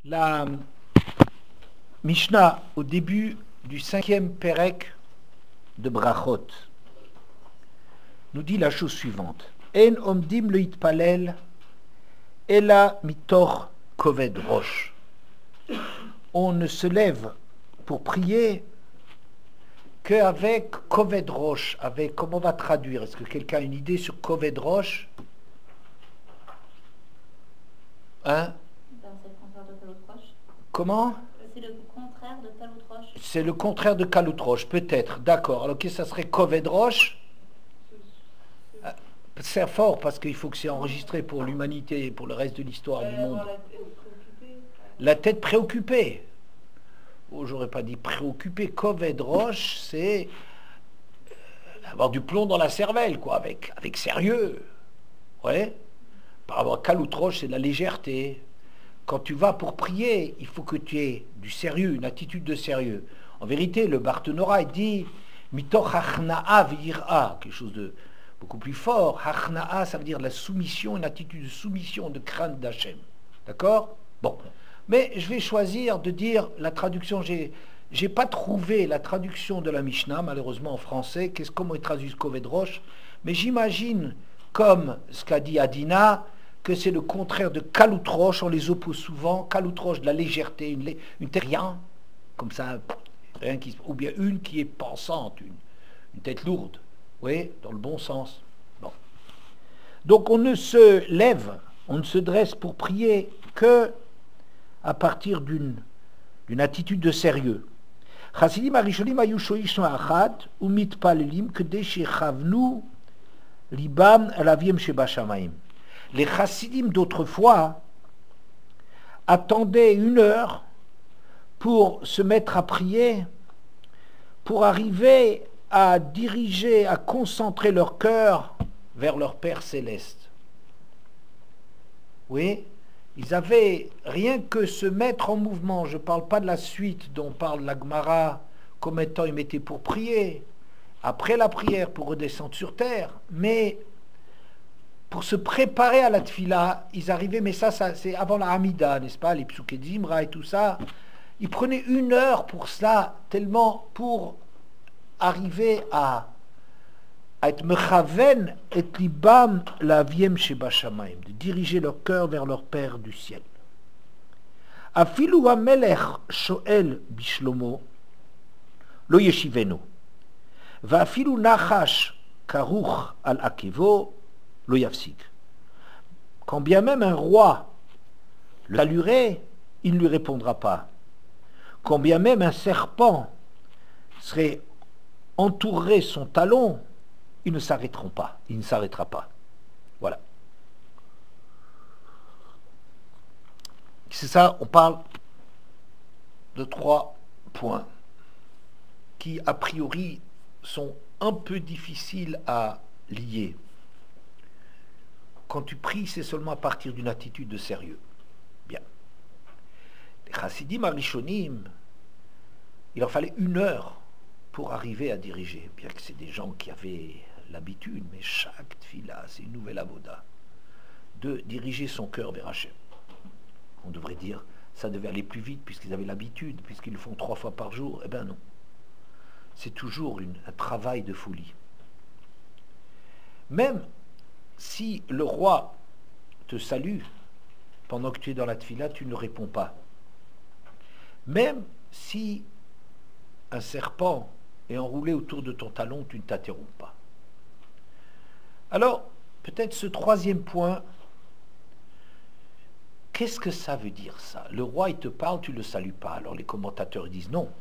La Mishnah, au début du 5e Perek de Brachot, nous dit la chose suivante. En omdim le hitpalel, ela mitor koved rosh. On ne se lève pour prier qu'avec koved rosh. Avec, comment on va traduire? Est-ce que quelqu'un a une idée sur koved rosh? Hein? C'est le contraire de Kaloutroche. Comment? C'est le contraire de Kaloutroche. C'est le contraire de Kaloutroche, peut-être. D'accord. Alors, qu'est-ce que ça serait koved rosh? C'est fort parce qu'il faut que c'est enregistré pour l'humanité et pour le reste de l'histoire du monde. La tête préoccupée. Oh, j'aurais pas dit préoccupée. Koved rosh, c'est avoir du plomb dans la cervelle, quoi, avec sérieux. Ouais. Par rapport à Kaloutroche, c'est de la légèreté. Quand tu vas pour prier, il faut que tu aies du sérieux, une attitude de sérieux. En vérité, le Barthénora, il dit mitoch hachna'a v'yir'a, quelque chose de beaucoup plus fort. Hachna'a, ça veut dire la soumission, une attitude de soumission, de crainte d'Hachem. D'accord? Bon. Mais je vais choisir de dire la traduction. J'ai pas trouvé la traduction de la Mishnah, malheureusement en français. Comment ils traduisent koved rosh? Mais j'imagine, comme ce qu'a dit Adina, que c'est le contraire de Kaloutroche. On les oppose souvent. Kaloutroche, de la légèreté, une tête rien, comme ça, rien qui, ou bien une qui est pensante, une tête lourde. Oui, dans le bon sens. Bon. Donc on ne se lève, on ne se dresse pour prier que à partir d'une attitude de sérieux. Chassidim arishonim hayu shoishno achad umitpalelim kedei shechavnu libam el aviem shebashamayim. Les chassidim d'autrefois attendaient 1 heure pour se mettre à prier, pour arriver à diriger, à concentrer leur cœur vers leur Père céleste. Oui, ils avaient rien que se mettre en mouvement. Je ne parle pas de la suite dont parle la Gemara, combien de temps ils mettaient pour prier, après la prière pour redescendre sur terre, mais pour se préparer à la tfila, ils arrivaient, mais ça c'est avant la Hamida, n'est-ce pas, les psuké de Zimra et tout ça. Ils prenaient 1 heure pour cela, tellement pour arriver à être mechaven et libam la viem sheba shamayim, de diriger leur cœur vers leur Père du ciel. Afilu hamelech shoel bishlomo lo yeshivenu, va afilu nachash karuch al akevo lo yafsik. Quand bien même un roi le saluerait, il ne lui répondra pas. Quand bien même un serpent entourerait son talon, ils ne s'arrêteront pas. Il ne s'arrêtera pas. Voilà. C'est ça, on parle de 3 points qui, a priori, sont un peu difficiles à lier. Quand tu pries, c'est seulement à partir d'une attitude de sérieux. Bien. Les chassidim arishonim, il leur fallait 1 heure pour arriver à diriger. Bien que c'est des gens qui avaient l'habitude, mais chaque tfila, c'est une nouvelle avoda, de diriger son cœur vers Hachem. On devrait dire, ça devait aller plus vite puisqu'ils avaient l'habitude, puisqu'ils le font 3 fois par jour. Eh bien non. C'est toujours un travail de folie. Même si le roi te salue pendant que tu es dans la tfila, tu ne réponds pas. Même si un serpent est enroulé autour de ton talon, tu ne t'interromps pas. Alors, peut-être ce 3e point, qu'est-ce que ça veut dire ça? Le roi, il te parle, tu ne le salues pas. Alors les commentateurs disent non,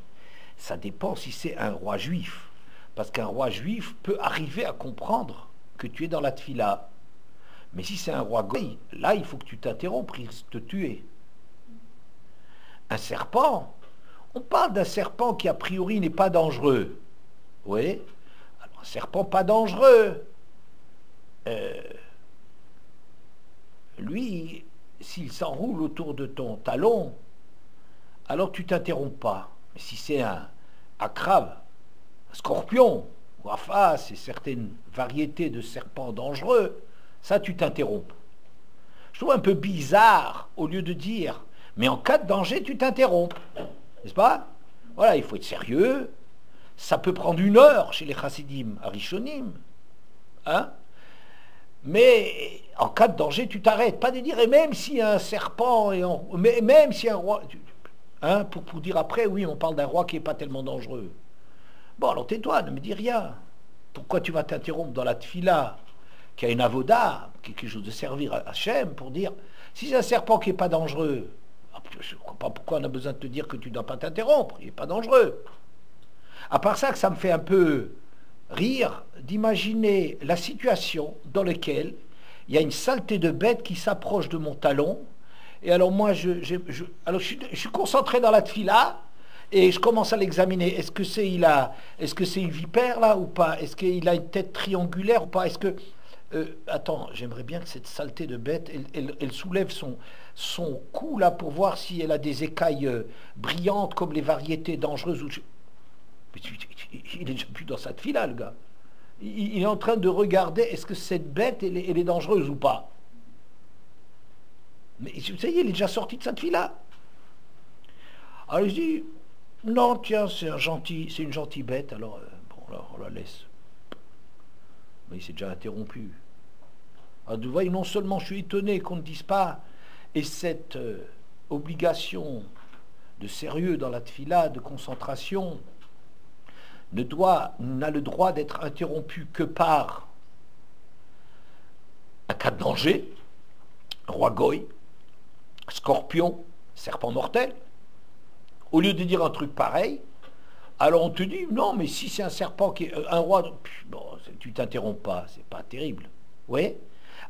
ça dépend si c'est un roi juif. Parce qu'un roi juif peut arriver à comprendre que tu es dans la tfila. Mais si c'est un roi goy, là, il faut que tu t'interrompes, il risque de te tuer. Un serpent, on parle d'un serpent qui a priori n'est pas dangereux. Oui. Alors un serpent pas dangereux. Lui, s'il s'enroule autour de ton talon, alors tu t'interromps pas. Mais si c'est un crabe, un scorpion, ou un face et certaines variétés de serpents dangereux, ça tu t'interromps. Je trouve un peu bizarre, au lieu de dire Mais en cas de danger, tu t'interromps. N'est-ce pas? Voilà, il faut être sérieux. Ça peut prendre 1 heure chez les chassidim, Arishonim. Hein? Mais en cas de danger, tu t'arrêtes. Pas de dire, et même s'il y a un serpent, même s'il y a un roi... Hein, pour dire après, oui, on parle d'un roi qui n'est pas tellement dangereux. Bon, alors tais-toi, ne me dis rien. Pourquoi tu vas t'interrompre dans la tfila, qui a une avoda, quelque chose de servir à Hachem, pour dire, si c'est un serpent qui n'est pas dangereux, je ne comprends pas pourquoi on a besoin de te dire que tu ne dois pas t'interrompre, il n'est pas dangereux. À part ça, que ça me fait un peu rire d'imaginer la situation dans laquelle il y a une saleté de bête qui s'approche de mon talon, et alors moi, je suis concentré dans la tfila, et je commence à l'examiner. Est-ce que c'est une vipère là ou pas? Est-ce qu'il a une tête triangulaire ou pas? Est-ce que attends, j'aimerais bien que cette saleté de bête, elle soulève son cou là pour voir si elle a des écailles brillantes comme les variétés dangereuses. Il est déjà plus dans sa tfila, le gars. Il est en train de regarder, est-ce que cette bête, elle est dangereuse ou pas? Mais ça y est, il est déjà sorti de sa tfila. Alors je dis, non, tiens, c'est une gentille bête, alors on la laisse. Mais il s'est déjà interrompu. Alors vous voyez, non seulement je suis étonné qu'on ne dise pas, et cette obligation de sérieux dans la tfila, de concentration, n'a le droit d'être interrompu que par un cas de danger, roi goy, scorpion, serpent mortel. Au lieu de dire un truc pareil, alors on te dit, non, mais si c'est un serpent qui est un roi, bon, tu t'interromps pas, c'est pas terrible. Oui.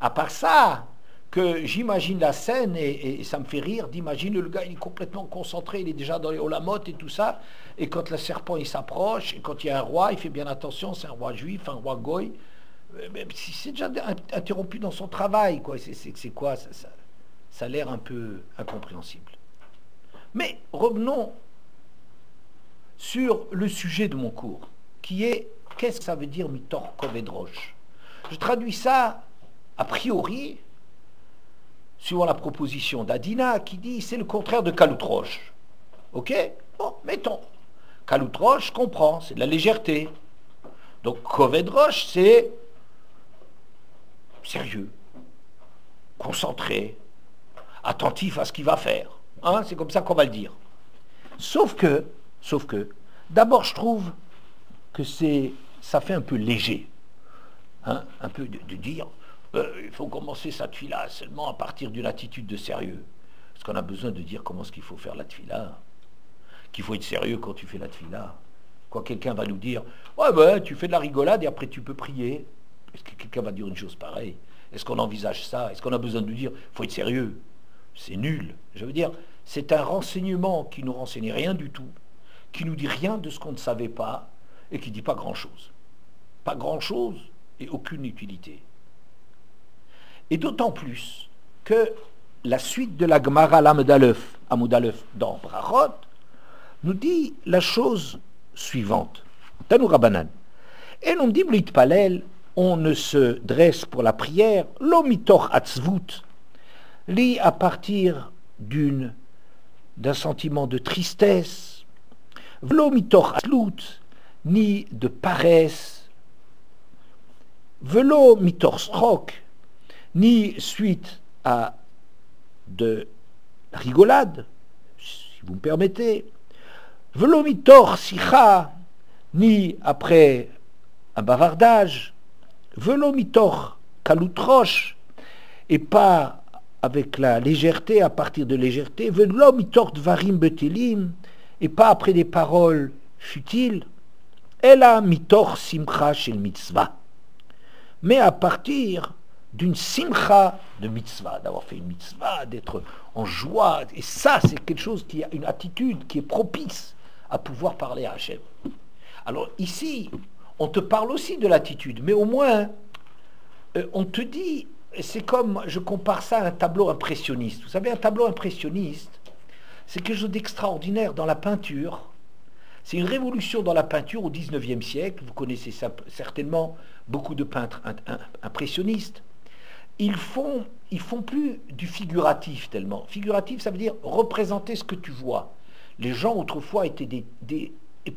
À part ça, que j'imagine la scène, et ça me fait rire d'imaginer le gars, il est complètement concentré, il est déjà dans les holamotes et tout ça, et quand le serpent il s'approche, et quand il y a un roi, il fait bien attention, c'est un roi juif, un roi goy, même si c'est déjà interrompu dans son travail, quoi. C'est quoi ça a l'air un peu incompréhensible. Mais revenons sur le sujet de mon cours, qui est, qu'est-ce que ça veut dire mitor kovedrosh? Je traduis ça, a priori, suivant la proposition d'Adina, qui dit, c'est le contraire de kaloutrosh. Ok? Bon, mettons. Kaloutrosh, je comprends, c'est de la légèreté. Donc kovedrosh, c'est sérieux, concentré, attentif à ce qu'il va faire. Hein, c'est comme ça qu'on va le dire. Sauf que, d'abord je trouve que ça fait un peu léger. Hein, un peu de dire, il faut commencer sa tfila seulement à partir d'une attitude de sérieux. Est-ce qu'on a besoin de dire comment est-ce qu'il faut faire la tfila? Qu'il faut être sérieux quand tu fais la tfila? Quand quelqu'un va nous dire, ouais ben tu fais de la rigolade et après tu peux prier. Est-ce que quelqu'un va dire une chose pareille? Est-ce qu'on envisage ça? Est-ce qu'on a besoin de nous dire, il faut être sérieux? C'est nul. Je veux dire, c'est un renseignement qui nous renseigne rien du tout, qui nous dit rien de ce qu'on ne savait pas et qui dit pas grand-chose. Pas grand-chose et aucune utilité. Et d'autant plus que la suite de la Gemara Lamed Aleph, Amud Aleph dans Brachot, nous dit la chose suivante. Tanou Rabbanan. Et l'on dit Blitpalel, on ne se dresse pour la prière, l'omitor atzvut, lit à partir d'un sentiment de tristesse, v'lo aslut, ni de paresse, v'lo strok, ni suite à de rigolade, si vous me permettez, v'lo sicha, ni après un bavardage, v'lo kaloutrosh, et pas avec la légèreté, à partir de légèreté, v'lo dvarim betelim, et pas après des paroles futiles, ela mitor simcha shel mitzvah, mais à partir d'une simcha de mitzvah, d'avoir fait une mitzvah, d'être en joie, et ça c'est quelque chose qui a une attitude qui est propice à pouvoir parler à Hachem. Alors ici, on te parle aussi de l'attitude, mais au moins, on te dit, c'est comme, je compare ça à un tableau impressionniste. Vous savez, un tableau impressionniste, c'est quelque chose d'extraordinaire dans la peinture. C'est une révolution dans la peinture au XIXe siècle. Vous connaissez ça, certainement beaucoup de peintres impressionnistes. ils font plus du figuratif tellement. Figuratif, ça veut dire représenter ce que tu vois. Les gens autrefois étaient des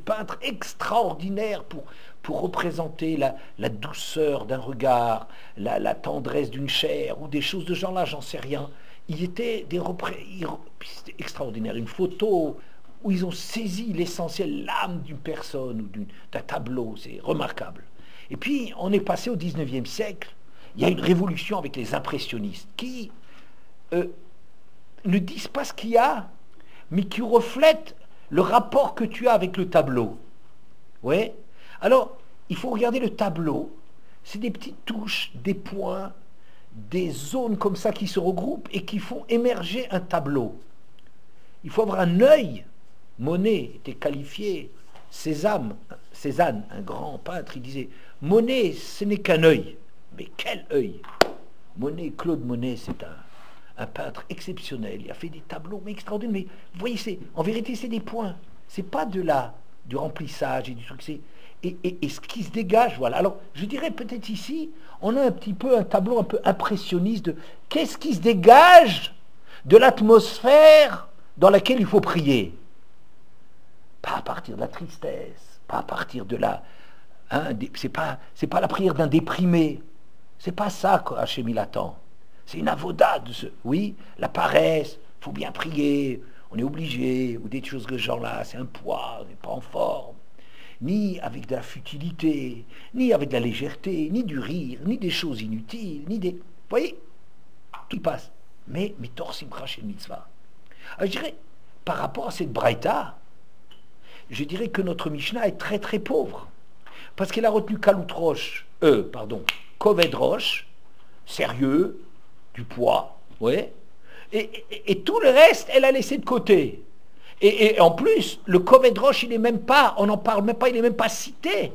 peintres extraordinaires pour représenter la douceur d'un regard, la tendresse d'une chair, ou des choses de ce genre-là, j'en sais rien. Ils étaient c'était extraordinaire. Une photo où ils ont saisi l'essentiel, l'âme d'une personne ou d'un tableau, c'est remarquable. Et puis, on est passé au 19e siècle, il y a une révolution avec les impressionnistes qui ne disent pas ce qu'il y a, mais qui reflètent le rapport que tu as avec le tableau. Ouais. Alors, il faut regarder le tableau, c'est des petites touches, des points, des zones comme ça qui se regroupent et qui font émerger un tableau. Il faut avoir un œil. Monet était qualifié, Cézanne, un grand peintre, il disait « Monet, ce n'est qu'un œil. » Mais quel œil! Monet, Claude Monet, c'est un peintre exceptionnel. Il a fait des tableaux mais extraordinaires. Mais vous voyez, en vérité, c'est des points. C'est pas du remplissage et du truc. Et ce qui se dégage, voilà. Alors, je dirais peut-être ici, on a un petit peu un tableau un peu impressionniste de qu'est-ce qui se dégage de l'atmosphère dans laquelle il faut prier. Pas à partir de la tristesse, pas à partir de la... c'est pas la prière d'un déprimé. C'est pas ça qu'Hachem il attend. C'est une avoda de ce... Oui, la paresse, il faut bien prier, on est obligé, ou des choses de ce genre-là, c'est un poids, on n'est pas en forme. Ni avec de la futilité, ni avec de la légèreté, ni du rire, ni des choses inutiles, ni des... Vous voyez, tout passe. Mais Mitor Simcha Shel Mitzvah. Alors, je dirais, par rapport à cette braïta, je dirais que notre Mishnah est très très pauvre. Parce qu'elle a retenu Koved Rosh, sérieux, du poids, ouais, et tout le reste, elle a laissé de côté. Et en plus, le Koved Rosh, il n'est même pas, on n'en parle même pas, il n'est même pas cité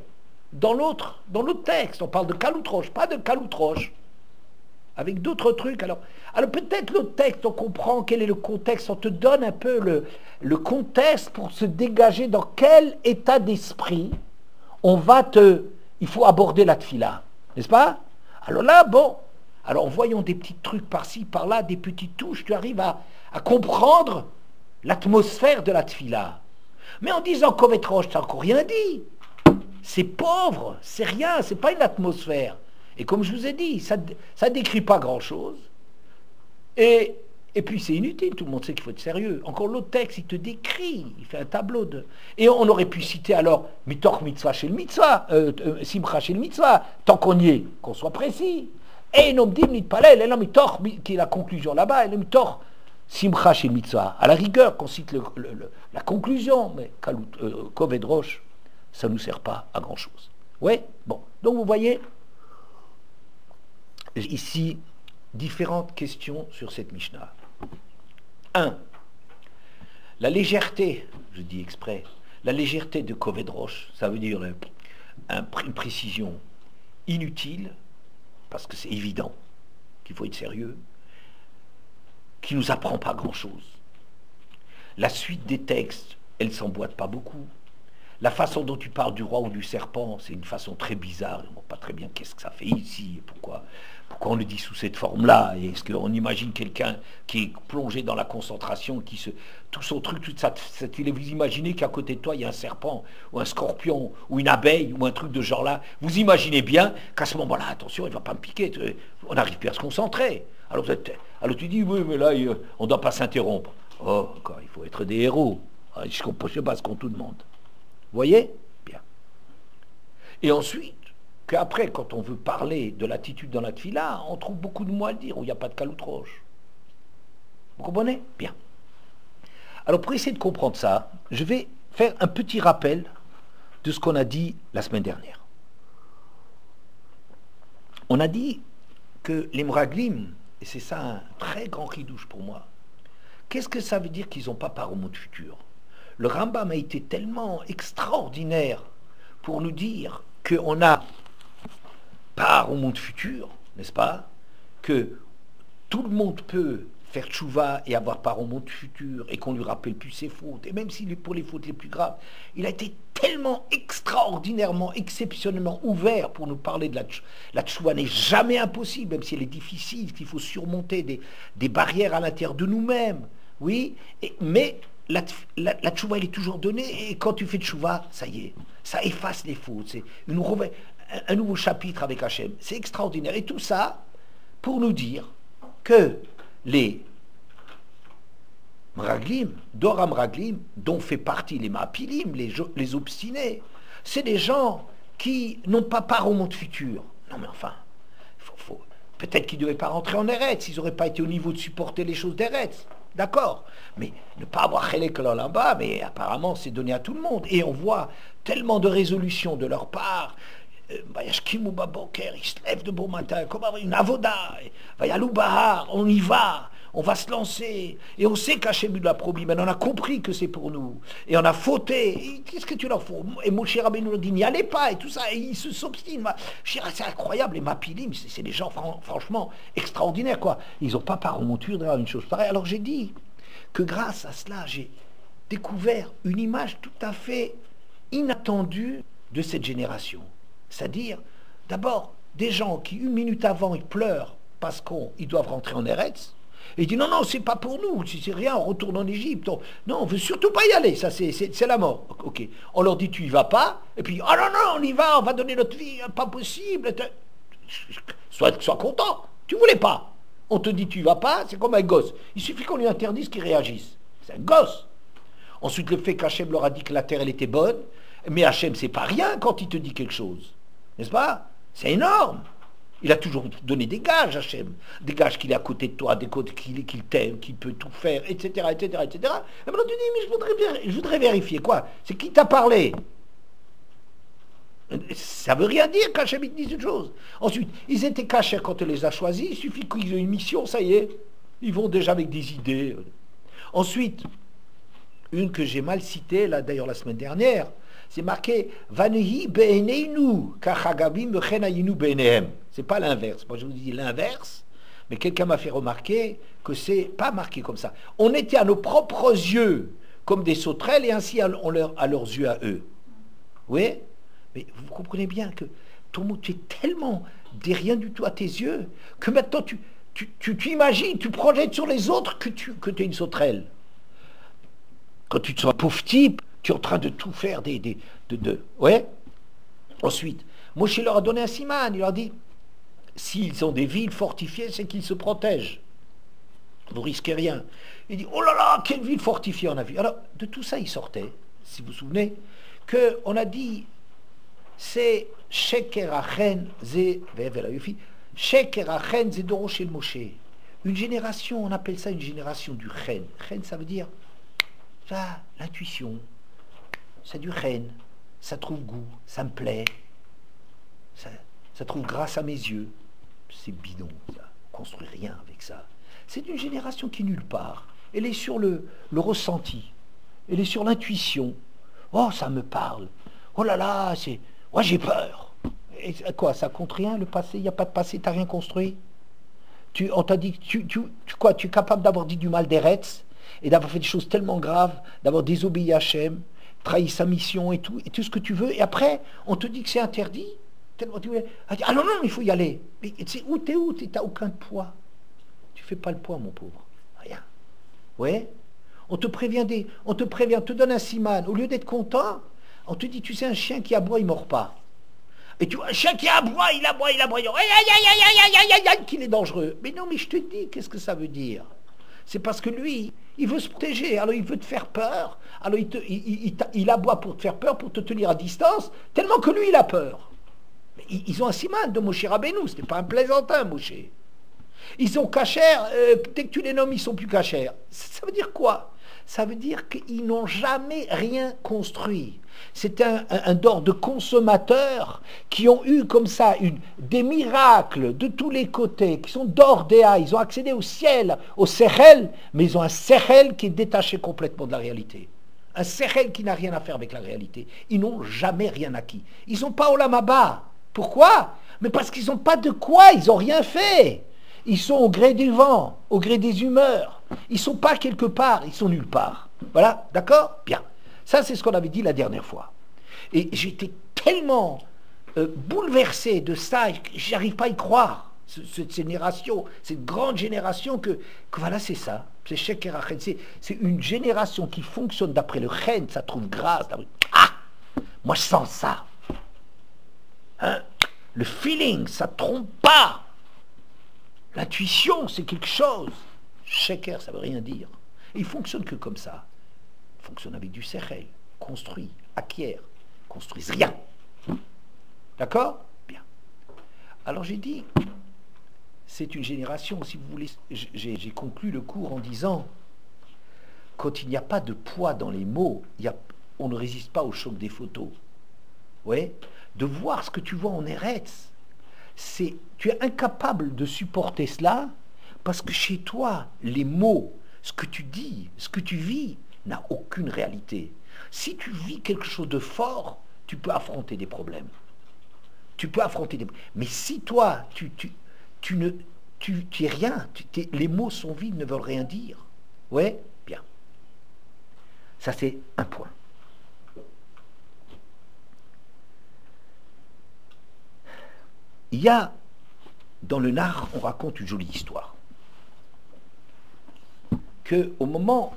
dans l'autre texte. On parle de Kalut Rosh, pas de Kalut Rosh, avec d'autres trucs. Alors peut-être l'autre texte, on comprend quel est le contexte, on te donne un peu le contexte pour se dégager dans quel état d'esprit il faut aborder la tfila, n'est-ce pas? Alors là, bon, alors voyons des petits trucs par-ci, par-là, des petites touches, tu arrives à comprendre l'atmosphère de la tfila. Mais en disant Kovet Rosh, tu n'as encore rien dit. C'est pauvre, c'est rien, c'est pas une atmosphère. Et comme je vous ai dit, ça ne décrit pas grand-chose. Et puis c'est inutile, tout le monde sait qu'il faut être sérieux. Encore l'autre texte, il te décrit, il fait un tableau de... Et on aurait pu citer alors Mitor Mitzvah chez le Mitzvah, Simcha chez le Mitzvah, tant qu'on y est, qu'on soit précis. Et non dit Mitpalel, et non Mitor, qui est la conclusion là-bas, et le Mitor Simcha chez le Mitzvah. À la rigueur, qu'on cite la conclusion, mais Koved Rosh, ça ne nous sert pas à grand-chose. Ouais, bon. Donc vous voyez, ici, différentes questions sur cette Mishnah. 1. La légèreté, je dis exprès, la légèreté de Koved Rosh, ça veut dire une précision inutile, parce que c'est évident qu'il faut être sérieux, qui ne nous apprend pas grand-chose. La suite des textes, elle ne s'emboîte pas beaucoup. La façon dont tu parles du roi ou du serpent, c'est une façon très bizarre. On ne voit pas très bien qu'est-ce que ça fait ici, et pourquoi on le dit sous cette forme-là. Est-ce qu'on imagine quelqu'un qui est plongé dans la concentration, tout son truc, toute ça, vous imaginez qu'à côté de toi, il y a un serpent, ou un scorpion, ou une abeille, ou un truc de ce genre-là. Vous imaginez bien qu'à ce moment-là, attention, il ne va pas me piquer, on n'arrive plus à se concentrer. Alors tu dis, oui, mais là, on ne doit pas s'interrompre. Oh, encore, il faut être des héros. Je ne sais pas ce qu'on tout demande. Vous voyez? Bien. Et ensuite, qu'après, quand on veut parler de l'attitude dans la tfila, on trouve beaucoup de mots à le dire, où il n'y a pas de Kalut Rosh. Vous comprenez? Bien. Alors, pour essayer de comprendre ça, je vais faire un petit rappel de ce qu'on a dit la semaine dernière. On a dit que les Mraglim, et c'est ça un très grand ridouche pour moi, qu'est-ce que ça veut dire qu'ils n'ont pas part au monde futur? Le Rambam a été tellement extraordinaire pour nous dire qu'on a part au monde futur, n'est-ce pas? Que tout le monde peut faire tchouva et avoir part au monde futur, et qu'on lui rappelle plus ses fautes, et même si pour les fautes les plus graves, il a été tellement extraordinairement, exceptionnellement ouvert pour nous parler de la tchouva n'est jamais impossible, même si elle est difficile, qu'il faut surmonter des barrières à l'intérieur de nous-mêmes, oui, mais la tchouva elle est toujours donnée, et quand tu fais tchouva, ça y est, ça efface les fautes, c'est un nouveau chapitre avec Hachem, c'est extraordinaire, et tout ça pour nous dire que les Mraglim, Dora Mraglim, dont fait partie les Mapilim, les obstinés, c'est des gens qui n'ont pas part au monde futur. Non mais enfin, peut-être qu'ils ne devaient pas rentrer en Eretz, ils n'auraient pas été au niveau de supporter les choses d'Eretz, d'accord, mais ne pas avoir Chelek là-bas, mais apparemment c'est donné à tout le monde, et on voit tellement de résolutions de leur part. Ils se lèvent de bon matin, comme une avoda, on y va, on va se lancer, et on sait qu'Hachem nous l'a promis, mais on a compris que c'est pour nous, et on a fauté, qu'est-ce que tu leur fais? Et Moshe Rabbeinu nous dit, n'y allez pas, et tout ça, et ils s'obstinent. C'est incroyable, les Mapilim, c'est des gens franchement extraordinaires, quoi. Ils n'ont pas part au monture d'avoir une chose pareille. Alors j'ai dit que grâce à cela, j'ai découvert une image tout à fait inattendue de cette génération. C'est-à-dire, d'abord, des gens qui, une minute avant, ils pleurent parce qu'ils doivent rentrer en Eretz, et ils disent, non, c'est pas pour nous, c'est rien, on retourne en Égypte. Non, on veut surtout pas y aller, ça c'est la mort. Ok. On leur dit, tu y vas pas, et puis, oh non, on y va, on va donner notre vie, pas possible. Sois content, tu voulais pas. On te dit, tu y vas pas, c'est comme un gosse. Il suffit qu'on lui interdise qu'il réagisse. C'est un gosse. Ensuite, le fait qu'Hachem leur a dit que la terre, elle était bonne, mais Hachem, c'est pas rien quand il te dit quelque chose. N'est-ce pas? C'est énorme. Il a toujours donné des gages, Hachem. Des gages qu'il est à côté de toi, des côtés qu'il t'aime, qu'il peut tout faire, etc., etc., etc. Et maintenant tu dis, mais je voudrais vérifier. Quoi? C'est qui t'a parlé? Ça veut rien dire qu'Hachem te dise une chose. Ensuite, ils étaient cachés quand on les a choisis. Il suffit qu'ils aient une mission, ça y est. Ils vont déjà avec des idées. Ensuite, une que j'ai mal citée, là d'ailleurs la semaine dernière, c'est marqué Vanehi be'eneinu kachagavim vechenayinu be'enehem. C'est pas l'inverse. Moi je vous dis l'inverse, mais quelqu'un m'a fait remarquer que c'est pas marqué comme ça. On était à nos propres yeux comme des sauterelles et ainsi à leurs yeux à eux. Oui, mais vous comprenez bien que ton mot, tu es tellement des rien du tout à tes yeux que maintenant tu imagines, tu projettes sur les autres que tu es une sauterelle. Quand tu te sens un pauvre type, tu es en train de tout faire ouais. Ensuite, Moshe leur a donné un siman, il leur a dit, s'ils ont des villes fortifiées, c'est qu'ils se protègent. Vous risquez rien. Il dit, oh là là, quelle ville fortifiée on a vu. Alors, de tout ça, il sortait, si vous vous souvenez, qu'on a dit, c'est Sheker Achen Ze Sheker Achen Ze Doro Shel Moshe. Une génération, on appelle ça une génération du Chen. Chen, ça veut dire l'intuition. C'est du Chen. Ça trouve goût, ça me plaît. Ça trouve grâce à mes yeux. C'est bidon, ça. On construit rien avec ça. C'est une génération qui nulle part. Elle est sur le ressenti. Elle est sur l'intuition. Oh, ça me parle. Oh là là, moi j'ai peur. Et quoi, ça compte rien, le passé? Il n'y a pas de passé, tu n'as rien construit? On t'a dit, tu es capable d'avoir dit du mal d'Eretz et d'avoir fait des choses tellement graves, d'avoir désobéi à Hachem, trahi sa mission et tout ce que tu veux, et après, on te dit que c'est interdit. Ah non, il faut y aller. Mais t'es où? T'as aucun poids. Tu fais pas le poids, mon pauvre. Rien. Ouais. On te te donne un siman. Au lieu d'être content, on te dit, tu sais, un chien qui aboie, il mord pas. Et tu vois, un chien qui aboie, il aboie. Aïe, qu'il est dangereux. Mais non, mais je te dis, qu'est-ce que ça veut dire? C'est parce que lui, il veut se protéger, alors il veut te faire peur, alors il aboie pour te faire peur, pour te tenir à distance, tellement que lui, il a peur. Mais ils ont un siman de Moshe Rabbeinu, ce n'est pas un plaisantin, Moshe. Ils sont cachers, dès que tu les nommes, ils sont plus cachers. Ça veut dire quoi? Ça veut dire qu'ils n'ont jamais rien construit. C'est un d'or de consommateurs qui ont eu comme ça des miracles de tous les côtés, qui sont d'or d'Éa. Ils ont accédé au ciel, au Sechel, mais ils ont un Sechel qui est détaché complètement de la réalité. Un Sechel qui n'a rien à faire avec la réalité. Ils n'ont jamais rien acquis. Ils n'ont pas Olam Haba. Pourquoi? Mais parce qu'ils n'ont pas de quoi, ils n'ont rien fait. Ils sont au gré du vent, au gré des humeurs. Ils ne sont pas quelque part, ils sont nulle part. Voilà, d'accord? Bien. Ça, c'est ce qu'on avait dit la dernière fois. Et j'étais tellement bouleversé de ça, j'arrive pas à y croire. Cette génération, cette grande génération que voilà, c'est ça. C'est Sheker HaChen. C'est une génération qui fonctionne d'après le Chen, ça trouve grâce. Ah! Moi, je sens ça. Hein? Le feeling, ça trompe pas. L'intuition, c'est quelque chose. Sheker, ça veut rien dire. Et il fonctionne que comme ça. Il fonctionne avec du sechel, construit, acquiert, construisent rien. D'accord? Bien. Alors j'ai dit, c'est une génération, si vous voulez, j'ai conclu le cours en disant, quand il n'y a pas de poids dans les mots, on ne résiste pas au choc des photos. Ouais? De voir ce que tu vois en Eretz, tu es incapable de supporter cela, parce que chez toi, les mots, ce que tu dis, ce que tu vis, n'a aucune réalité. Si tu vis quelque chose de fort, tu peux affronter des problèmes. Tu peux affronter des problèmes. Mais si toi, tu es rien, les mots sont vides, ne veulent rien dire. Ouais, bien. Ça, c'est un point. Il y a, dans le Nar, on raconte une jolie histoire. Qu'au moment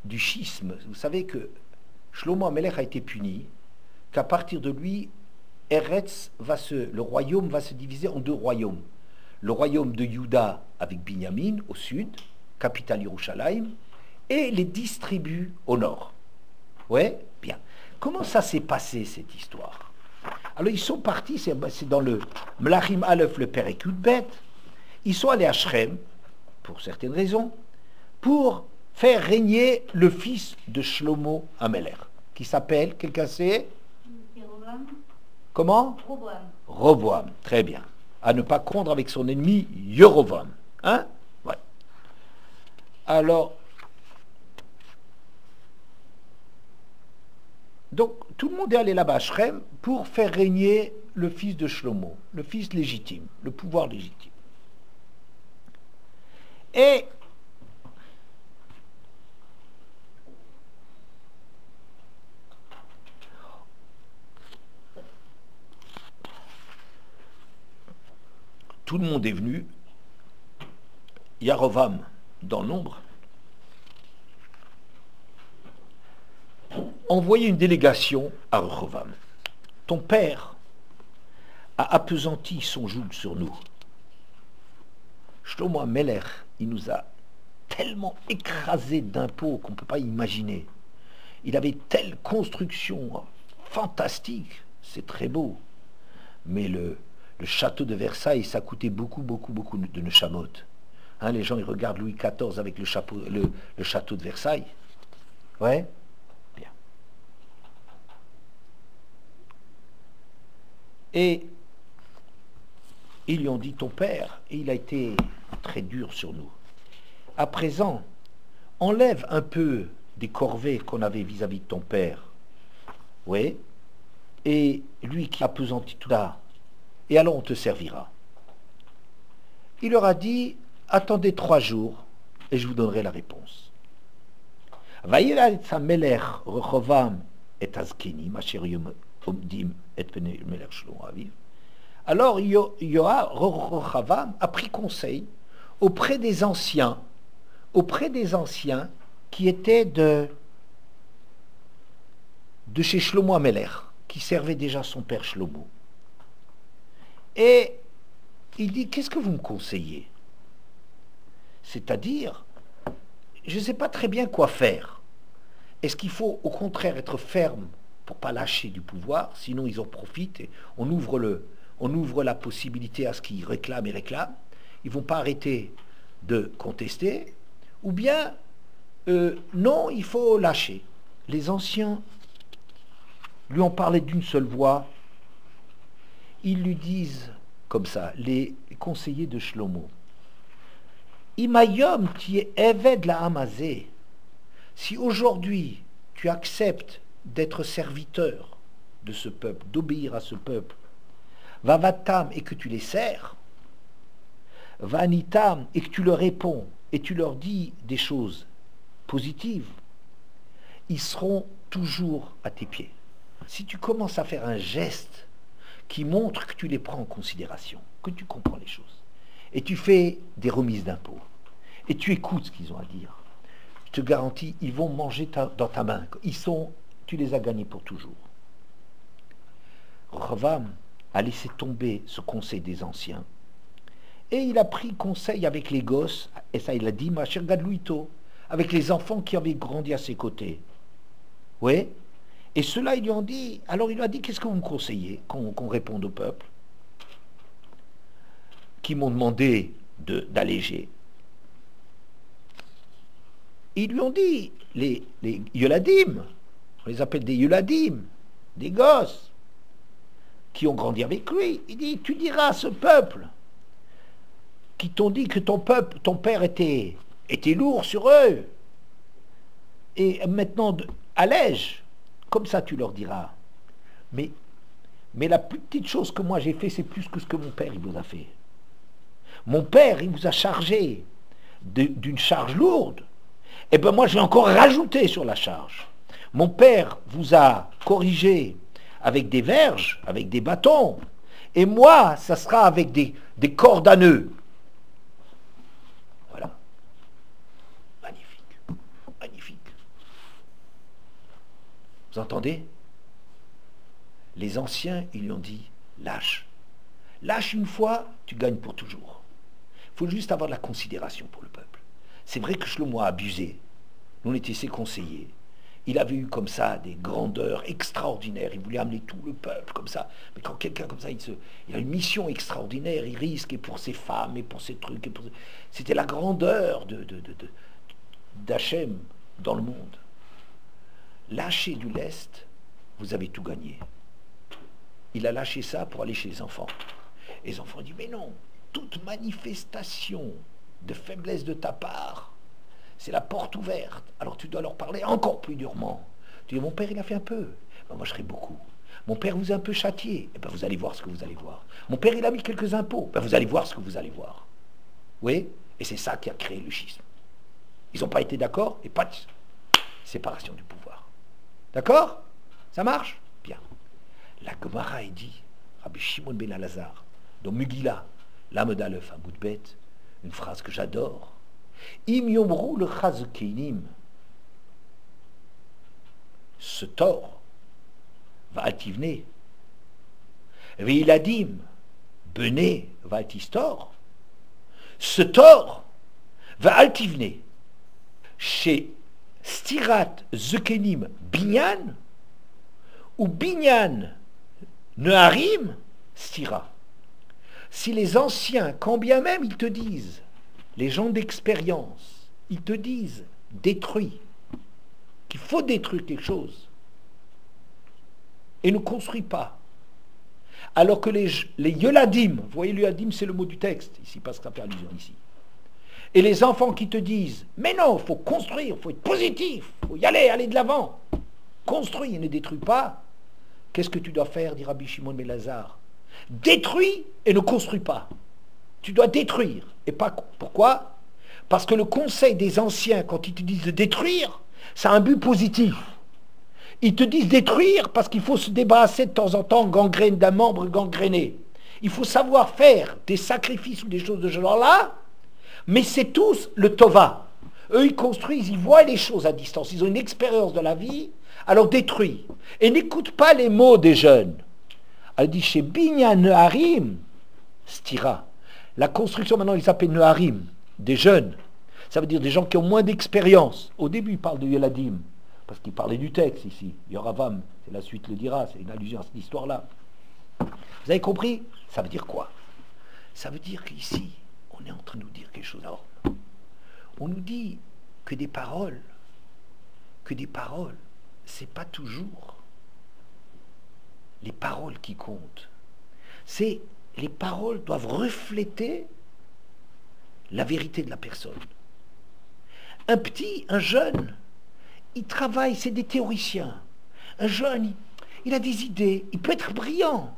du schisme, vous savez que Shlomo HaMelech a été puni, qu'à partir de lui, Eretz le royaume va se diviser en deux royaumes. Le royaume de Juda avec Binyamin au sud, capitale Yerushalayim, et les 10 tribus au nord. Ouais, bien. Comment ça s'est passé cette histoire? Alors ils sont partis, c'est dans le Melachim Aleph, le Perek Yudbet, ils sont allés à Shrem, pour certaines raisons, pour faire régner le fils de Shlomo HaMelech, qui s'appelle, quelqu'un sait? Comment? Roboam, très bien. À ne pas confondre avec son ennemi Yerovam. Hein? Ouais. Alors, donc, tout le monde est allé là-bas à Shrem pour faire régner le fils de Shlomo, le fils légitime, le pouvoir légitime. Et tout le monde est venu. Yarovam, dans l'ombre, envoyé une délégation à Rehovam. Ton père a appesanti son joug sur nous. Shlomo HaMelech, il nous a tellement écrasé d'impôts qu'on ne peut pas imaginer. Il avait telle construction fantastique, c'est très beau, mais le château de Versailles, ça coûtait beaucoup de Neshamot. Hein, les gens, ils regardent Louis XIV avec le château de Versailles. Ouais, bien. Et ils lui ont dit, ton père, et il a été très dur sur nous. À présent, enlève un peu des corvées qu'on avait vis-à-vis de ton père. Oui. Et lui qui a pesanti tout ça, et alors on te servira. Il leur a dit, attendez 3 jours, et je vous donnerai la réponse. Alors Rehovam a pris conseil auprès des anciens qui étaient de chez Shlomo HaMelech, qui servait déjà son père Shlomo. Et il dit, qu'est-ce que vous me conseillez? C'est-à-dire, je ne sais pas très bien quoi faire. Est-ce qu'il faut au contraire être ferme pour ne pas lâcher du pouvoir, sinon ils en profitent et on ouvre la possibilité à ce qu'ils réclament et réclament. Ils ne vont pas arrêter de contester. Ou bien, non, il faut lâcher. Les anciens lui ont parlé d'une seule voix. Ils lui disent, comme ça, les conseillers de Shlomo, Imayom qui est Eved la Hamazé, si aujourd'hui tu acceptes d'être serviteur de ce peuple, d'obéir à ce peuple, Vavatam, et que tu les sers, Vanitam, et que tu leur réponds, et tu leur dis des choses positives, ils seront toujours à tes pieds. Si tu commences à faire un geste qui montre que tu les prends en considération, que tu comprends les choses, et tu fais des remises d'impôts, et tu écoutes ce qu'ils ont à dire, je te garantis, ils vont manger dans ta main. Tu les as gagnés pour toujours. Rehoboam a laissé tomber ce conseil des anciens, et il a pris conseil avec les gosses, et ça il a dit, Macher Gadluito, avec les enfants qui avaient grandi à ses côtés. Oui. Et ceux-là, ils lui ont dit, alors il lui a dit, qu'est-ce que vous me conseillez qu'on réponde au peuple qui m'ont demandé d'alléger. Ils lui ont dit, les Yoladim, on les appelle des Yoladim, des gosses, qui ont grandi avec lui, il dit, tu diras à ce peuple, qui t'ont dit que ton père était lourd sur eux, et maintenant allège, comme ça tu leur diras. Mais la plus petite chose que moi j'ai fait, c'est plus que ce que mon père il vous a fait. Mon père, il vous a chargé d'une charge lourde, et bien moi j'ai encore rajouté sur la charge. Mon père vous a corrigé avec des verges, avec des bâtons, et moi, ça sera avec des cordes à nœuds. Voilà. Magnifique. Magnifique. Vous entendez? Les anciens, ils lui ont dit, lâche. Lâche une fois, tu gagnes pour toujours. Il faut juste avoir de la considération pour le peuple. C'est vrai que Shlomo a abusé. Nous, on était ses conseillers. Il avait eu comme ça des grandeurs extraordinaires. Il voulait amener tout le peuple comme ça. Mais quand quelqu'un comme ça, il a une mission extraordinaire, il risque, et pour ses femmes, et pour ses trucs. C'était la grandeur d'Hachem dans le monde. Lâchez du lest, vous avez tout gagné. Il a lâché ça pour aller chez les enfants. Et les enfants disent, mais non, toute manifestation de faiblesse de ta part, c'est la porte ouverte. Alors tu dois leur parler encore plus durement. Tu dis, mon père, il a fait un peu. Ben, moi, je ferai beaucoup. Mon père vous a un peu châtié. Eh ben, vous allez voir ce que vous allez voir. Mon père, il a mis quelques impôts. Ben, vous allez voir ce que vous allez voir. Oui. Et c'est ça qui a créé le schisme. Ils n'ont pas été d'accord, et pas de séparation du pouvoir. D'accord? Ça marche? Bien. La Gemara est dit, Rabbi Shimon ben Elazar, dans Mugila, l'âme d'Aleph, à bout de bête, une phrase que j'adore. Im yomrou le chazekeinim, ce tort va altivne, veiladim, bené va altistor, ce tort va altivne, chez stirat zekenim binyan, ou binyan neharim stira. Si les anciens, quand bien même ils te disent, les gens d'expérience, ils te disent, détruis, qu'il faut détruire quelque chose, et ne construis pas. Alors que les Yoladim, vous voyez, Yoladim, c'est le mot du texte, ici, parce que ça fait allusion ici. Et les enfants qui te disent, mais non, il faut construire, il faut être positif, il faut y aller de l'avant. Construis et ne détruis pas. Qu'est-ce que tu dois faire, dit Rabbi Shimon ben Elazar? Détruis et ne construis pas. Tu dois détruire. Et pas pourquoi? Parce que le conseil des anciens, quand ils te disent de détruire, ça a un but positif. Ils te disent détruire parce qu'il faut se débarrasser de temps en temps d'un membre gangréné. Il faut savoir faire des sacrifices ou des choses de ce genre-là, mais c'est tous le tova. Eux, ils construisent, ils voient les choses à distance, ils ont une expérience de la vie, alors détruis. Et n'écoute pas les mots des jeunes. Elle dit chez Binyan Neharim, Stira. La construction, maintenant, ils s'appellent Neharim, des jeunes. Ça veut dire des gens qui ont moins d'expérience. Au début, il parle de Yeladim, parce qu'il parlait du texte ici. Yoravam, c'est la suite le dira, c'est une allusion à cette histoire-là. Vous avez compris? Ça veut dire quoi? Ça veut dire qu'ici, on est en train de nous dire quelque chose. Alors, on nous dit que des paroles, c'est pas toujours les paroles qui comptent. C'est les paroles doivent refléter la vérité de la personne. Un jeune, il travaille, c'est des théoriciens. Un jeune, il a des idées, il peut être brillant,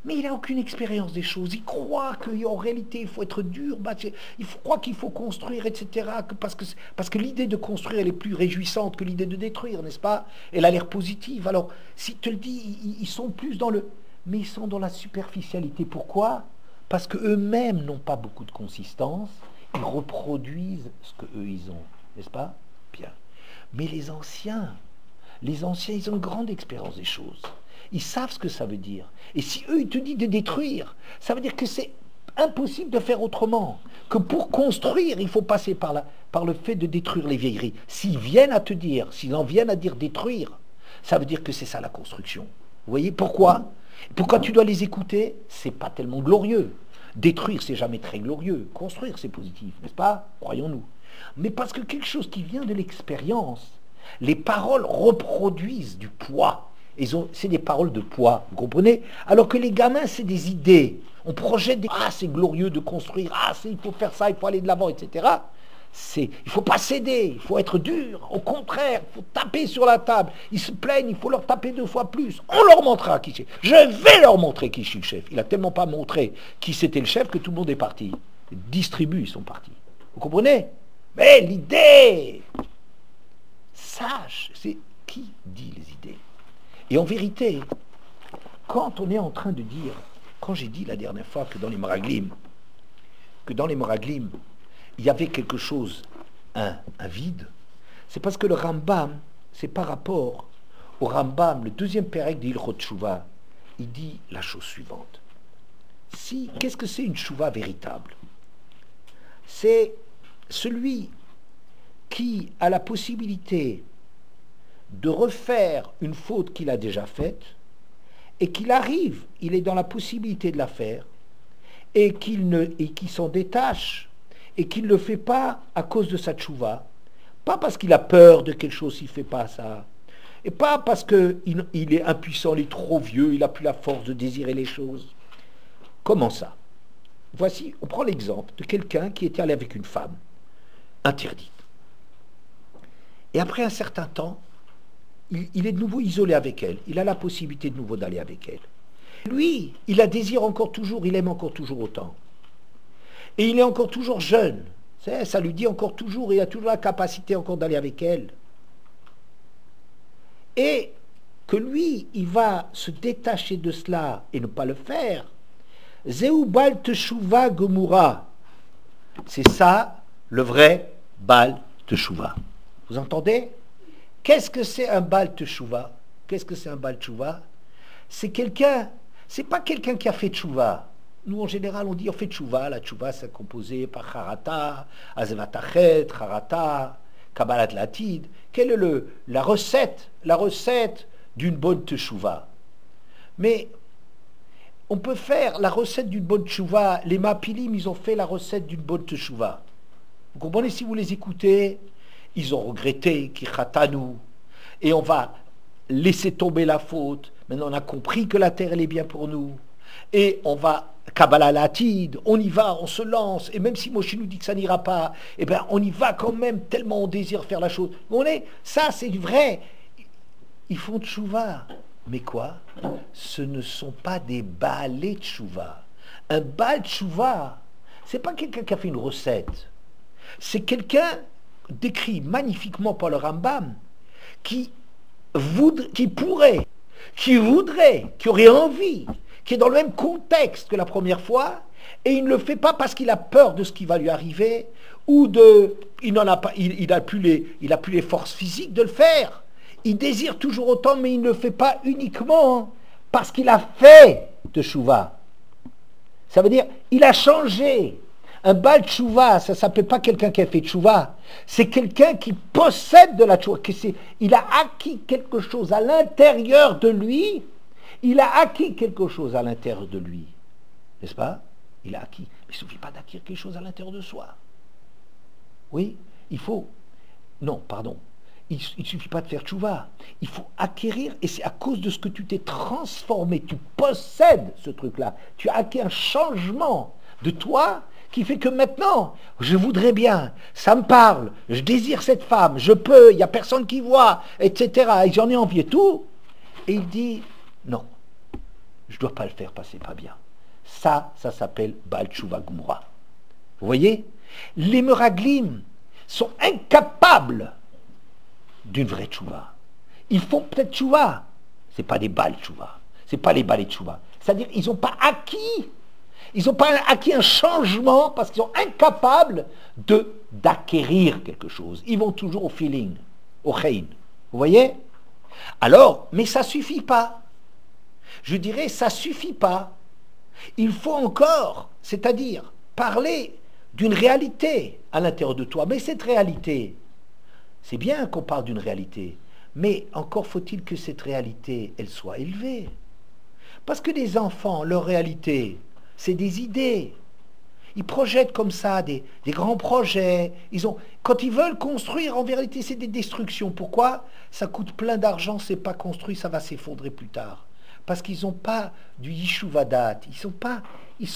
Mais il n'a aucune expérience des choses. Il croit qu'en réalité, il faut être dur, croit qu'il faut construire, etc. Parce que l'idée de construire, elle est plus réjouissante que l'idée de détruire, n'est-ce pas? Elle a l'air positive. Alors, si tu le dis, ils sont plus dans le... Mais ils sont dans la superficialité. Pourquoi? Parce qu'eux-mêmes n'ont pas beaucoup de consistance. Ils reproduisent ce qu'eux, ils ont. N'est-ce pas? Bien. Mais les anciens, ils ont une grande expérience des choses. Ils savent ce que ça veut dire. Et si eux, ils te disent de détruire, ça veut dire que c'est impossible de faire autrement. Que pour construire, il faut passer par le fait de détruire les vieilleries. S'ils en viennent à dire détruire, ça veut dire que c'est ça la construction. Vous voyez pourquoi? Pourquoi tu dois les écouter? C'est pas tellement glorieux. Détruire, c'est jamais très glorieux. Construire, c'est positif, n'est-ce pas? Croyons-nous. Mais parce que quelque chose qui vient de l'expérience, les paroles reproduisent du poids. C'est des paroles de poids, vous comprenez? Alors que les gamins, c'est des idées. On projette des... Ah, c'est glorieux de construire. Ah, il faut faire ça, il faut aller de l'avant, etc. Il ne faut pas céder, il faut être dur. Au contraire, il faut taper sur la table. Ils se plaignent, il faut leur taper 2 fois plus. On leur montrera qui c'est. Je vais leur montrer qui est le chef. Il n'a tellement pas montré qui c'était le chef que tout le monde est parti. Ils distribuent, ils sont partis. Vous comprenez? Mais l'idée, sage, c'est qui dit les idées. Et en vérité, quand on est en train de dire, quand j'ai dit la dernière fois que dans les Meraglim, il y avait quelque chose, un vide, c'est parce que le Rambam, c'est par rapport au Rambam, le 2e pérec d'Hilchot Teshuvah, il dit la chose suivante. Qu'est-ce que c'est une Teshuvah véritable? C'est celui qui a la possibilité de refaire une faute qu'il a déjà faite, et qu'il arrive, il est dans la possibilité de la faire, et qu'il s'en détache, et qu'il ne le fait pas à cause de sa tchouva, pas parce qu'il a peur de quelque chose s'il ne fait pas ça, et pas parce qu'il est impuissant, il est trop vieux, il n'a plus la force de désirer les choses. Comment ça? Voici, on prend l'exemple de quelqu'un qui était allé avec une femme interdite. Et après un certain temps, il est de nouveau isolé avec elle. Il a la possibilité de nouveau d'aller avec elle. Lui, il la désire encore toujours, il aime encore toujours autant. Et il est encore toujours jeune. Ça lui dit encore toujours, il a toujours la capacité encore d'aller avec elle. Et que lui, il va se détacher de cela et ne pas le faire. Zeu Bal Teshuvah Gemura. C'est ça, le vrai Bal Teshuvah. Vous entendez? Qu'est-ce que c'est un Bal Teshuvah? Qu'est-ce que c'est un Bal Teshuvah? C'est pas quelqu'un qui a fait Teshuvah. Nous, en général, on dit on fait Teshuvah. La Teshuvah, c'est composé par Harata, Azevatachet, Harata, Kabbalat Latid. Quelle est la recette d'une bonne Teshuvah? Mais on peut faire la recette d'une bonne Teshuvah. Les Mapilim, ils ont fait la recette d'une bonne Teshuvah. Vous comprenez? Si vous les écoutez, ils ont regretté Kichatanu, et on va laisser tomber la faute. Maintenant, on a compris que la terre, elle est bien pour nous. Et on va, Kabbalah Latid, on y va, on se lance. Et même si Moshe nous dit que ça n'ira pas, eh bien, on y va quand même, tellement on désire faire la chose. Ça, c'est vrai. Ils font tchouva. Mais quoi? Ce ne sont pas des balais tchouva. Un bal tchouva, c'est pas quelqu'un qui a fait une recette. C'est quelqu'un décrit magnifiquement par le Rambam, qui voudrait, qui aurait envie, qui est dans le même contexte que la première fois, et il ne le fait pas parce qu'il a peur de ce qui va lui arriver, ou il n'a plus les forces physiques de le faire. Il désire toujours autant, mais il ne le fait pas uniquement parce qu'il a fait de Teshuvah. Ça veut dire, il a changé. Un Bal Teshuvah, ça ne s'appelle pas quelqu'un qui a fait Teshuvah. C'est quelqu'un qui possède de la Teshuvah. Il a acquis quelque chose à l'intérieur de lui. Il a acquis quelque chose à l'intérieur de lui. N'est-ce pas? Il a acquis. Mais il ne suffit pas d'acquérir quelque chose à l'intérieur de soi. Oui, il faut... Non, pardon. Il ne suffit pas de faire tchouva. Il faut acquérir, et c'est à cause de ce que tu t'es transformé. Tu possèdes ce truc-là. Tu as acquis un changement de toi qui fait que maintenant, je voudrais bien, ça me parle, je désire cette femme, je peux, il n'y a personne qui voit, etc. Et j'en ai envie et tout. Et il dit, non, je ne dois pas le faire passer pas bien. Ça s'appelle Baal Tshuva Gumra. Vous voyez? Les Meraglim sont incapables d'une vraie Tshuva. Ils font peut-être Tshuva. Ce n'est pas des Baal Tshuva. Ce n'est pas les Baal Tshuva. C'est-à-dire qu'ils n'ont pas acquis. Ils n'ont pas acquis un changement parce qu'ils sont incapables d'acquérir quelque chose. Ils vont toujours au feeling, au chein. Vous voyez? Alors, mais ça ne suffit pas. Je dirais, ça ne suffit pas. Il faut encore, c'est-à-dire, parler d'une réalité à l'intérieur de toi. Mais cette réalité, c'est bien qu'on parle d'une réalité, mais encore faut-il que cette réalité, elle soit élevée. Parce que les enfants, leur réalité, c'est des idées. Ils projettent comme ça des grands projets. Quand ils veulent construire, en vérité, c'est des destructions. Pourquoi? Ça coûte plein d'argent, c'est pas construit, ça va s'effondrer plus tard. Parce qu'ils n'ont pas du Yishuvadat. Ils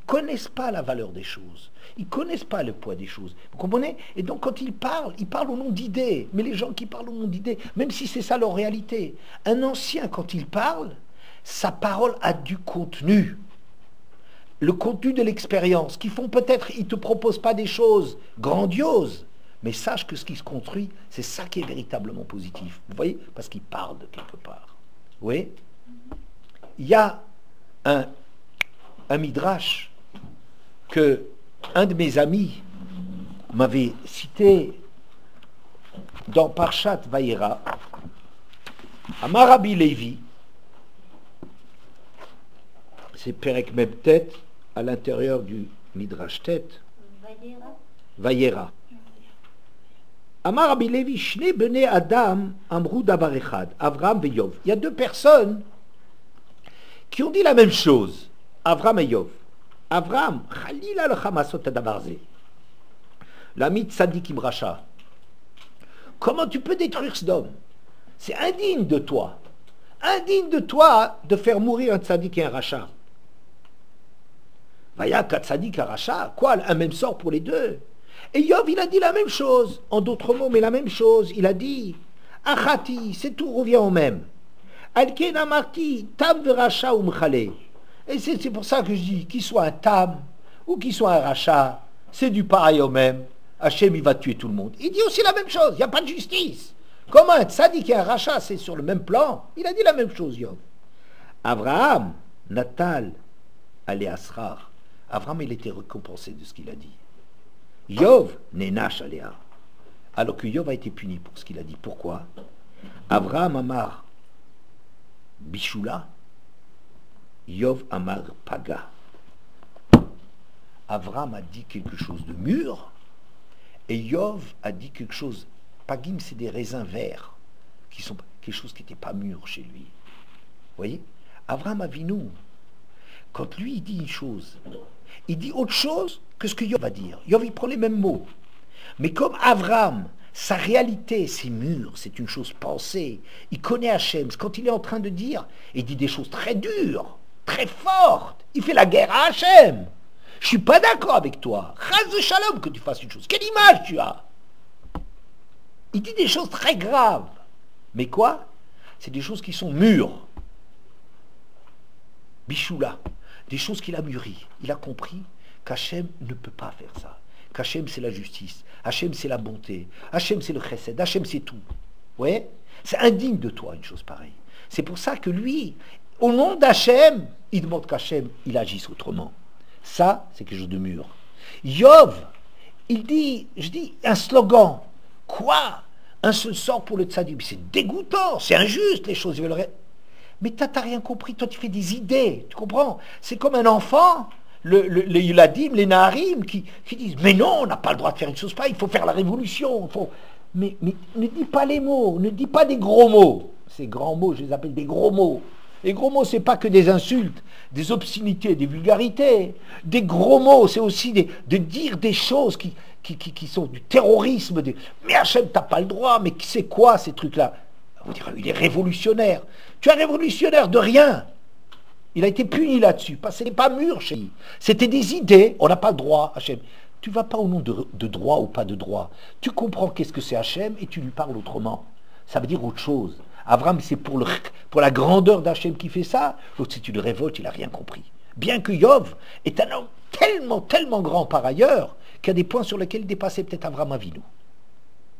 connaissent pas la valeur des choses. Ils connaissent pas le poids des choses. Vous comprenez? Et donc quand ils parlent au nom d'idées. Mais les gens qui parlent au nom d'idées, même si c'est ça leur réalité, un ancien, quand il parle, sa parole a du contenu. Le contenu de l'expérience, qui font peut-être, ils ne te proposent pas des choses grandioses, mais sache que ce qui se construit, c'est ça qui est véritablement positif. Vous voyez? Parce qu'ils parlent de quelque part. Vous voyez? Il y a un midrash que un de mes amis m'avait cité dans Parshat Vayera, Amar Rabbi Levi, c'est Perek Mebtet, à l'intérieur du Midrash Tet, Vayera. Amar Rabbi Levi, Shne bene Adam, Amrou davar echad, Avram ve Yov. Il y a deux personnes qui ont dit la même chose, Avram et Yov. Avram, Chalila le Hamasot adavarze. L'ami Tzadikim Racha. Comment tu peux détruire ce homme? C'est indigne de toi. Indigne de toi de faire mourir un Tzadik et un Racha. Vaya Tzadik et un Racha. Quoi? Un même sort pour les deux. Et Yov, il a dit la même chose. En d'autres mots, mais la même chose. Il a dit, Achati, c'est tout revient au même. Alken amarti, tam veracha ou mchale. Et c'est pour ça que je dis, qu'il soit un tam ou qu'il soit un racha, c'est du pareil au même. Hachem, il va tuer tout le monde. Il dit aussi la même chose, il n'y a pas de justice. Comment un tzaddik et un racha, c'est sur le même plan? Il a dit la même chose, Yov. Abraham, Natal, allez Asrar. Abraham, il était récompensé de ce qu'il a dit. Yov, Nenash, Aléa. Alors que Yov a été puni pour ce qu'il a dit. Pourquoi? Abraham Amar Bishula, Yov Amar Paga. Abraham a dit quelque chose de mûr, et Yov a dit quelque chose. Pagim, c'est des raisins verts, qui sont quelque chose qui n'était pas mûr chez lui. Vous voyez? Abraham Avinu, quand lui il dit une chose, il dit autre chose que ce que Yov va dire. Yov, il prend les mêmes mots. Mais comme Abraham, sa réalité, c'est mûr, c'est une chose pensée. Il connaît Hachem. Quand il est en train de dire, il dit des choses très dures, très fortes. Il fait la guerre à Hachem. Je suis pas d'accord avec toi. Chas de shalom que tu fasses une chose. Quelle image tu as? Il dit des choses très graves. Mais quoi? C'est des choses qui sont mûres. Bichoula. Des choses qu'il a mûries. Il a compris qu'Hachem ne peut pas faire ça. Qu'Hachem c'est la justice. Hachem c'est la bonté. Hachem c'est le chesed. Hachem c'est tout. Vous voyez? C'est indigne de toi une chose pareille. C'est pour ça que lui, au nom d'Hachem, il demande qu'Hachem il agisse autrement. Ça, c'est quelque chose de mûr. Yov, il dit, je dis, un slogan. Quoi? Un seul sort pour le tzaddik. C'est dégoûtant, c'est injuste les choses. Mais t'as rien compris, toi tu fais des idées, tu comprends? C'est comme un enfant, les Yuladim, les Naharim, qui disent, mais non, on n'a pas le droit de faire une chose pareille, il faut faire la révolution. Mais ne dis pas les mots, ne dis pas des gros mots. Ces grands mots, je les appelle des gros mots. Les gros mots, c'est pas que des insultes, des obscénités, des vulgarités. Des gros mots, c'est aussi de dire des choses qui sont du terrorisme. Mais Hachem, t'as pas le droit, mais c'est quoi ces trucs-là? On dirait, il est révolutionnaire. Tu es un révolutionnaire de rien. Il a été puni là-dessus, parce que ce n'est pas mûr chez lui. C'était des idées, on n'a pas le droit, Hachem. Tu ne vas pas au nom de droit ou pas de droit. Tu comprends qu'est-ce que c'est Hachem et tu lui parles autrement. Ça veut dire autre chose. Abraham, c'est pour la grandeur d'Hachem qui fait ça. L'autre, c'est une révolte, il n'a rien compris. Bien que Yov est un homme tellement, tellement grand par ailleurs, qu'il y a des points sur lesquels il dépassait peut-être Abraham Avinu.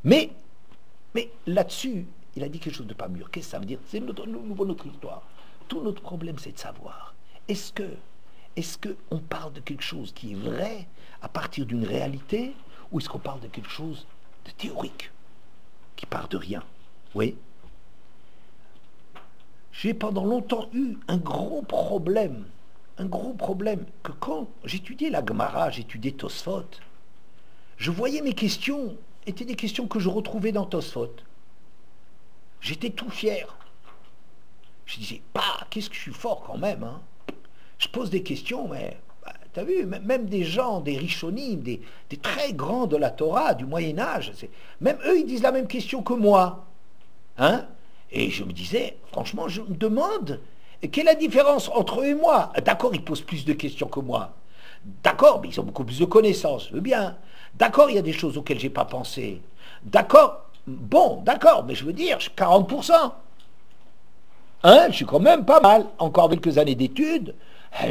Mais là-dessus, il a dit quelque chose de pas mûr. Qu'est-ce que ça veut dire? C'est notre histoire. Tout notre problème, c'est de savoir. Est-ce que on parle de quelque chose qui est vrai à partir d'une réalité, ou est-ce qu'on parle de quelque chose de théorique, qui part de rien? Oui. J'ai pendant longtemps eu un gros problème, que quand j'étudiais la Gemara, j'étudiais Tosfot, je voyais mes questions étaient des questions que je retrouvais dans Tosfot. J'étais tout fier. Je disais, qu'est-ce que je suis fort quand même, hein. Je pose des questions, mais t'as vu, même des gens, des Rishonim, des très grands de la Torah, du Moyen-Âge, même eux, ils disent la même question que moi. Hein? Et je me disais, franchement, je me demande, quelle est la différence entre eux et moi? D'accord, ils posent plus de questions que moi. D'accord, mais ils ont beaucoup plus de connaissances, je veux bien. D'accord, il y a des choses auxquelles je n'ai pas pensé. D'accord, bon, d'accord, mais je veux dire, 40%. Hein, je suis quand même pas mal. Encore quelques années d'études,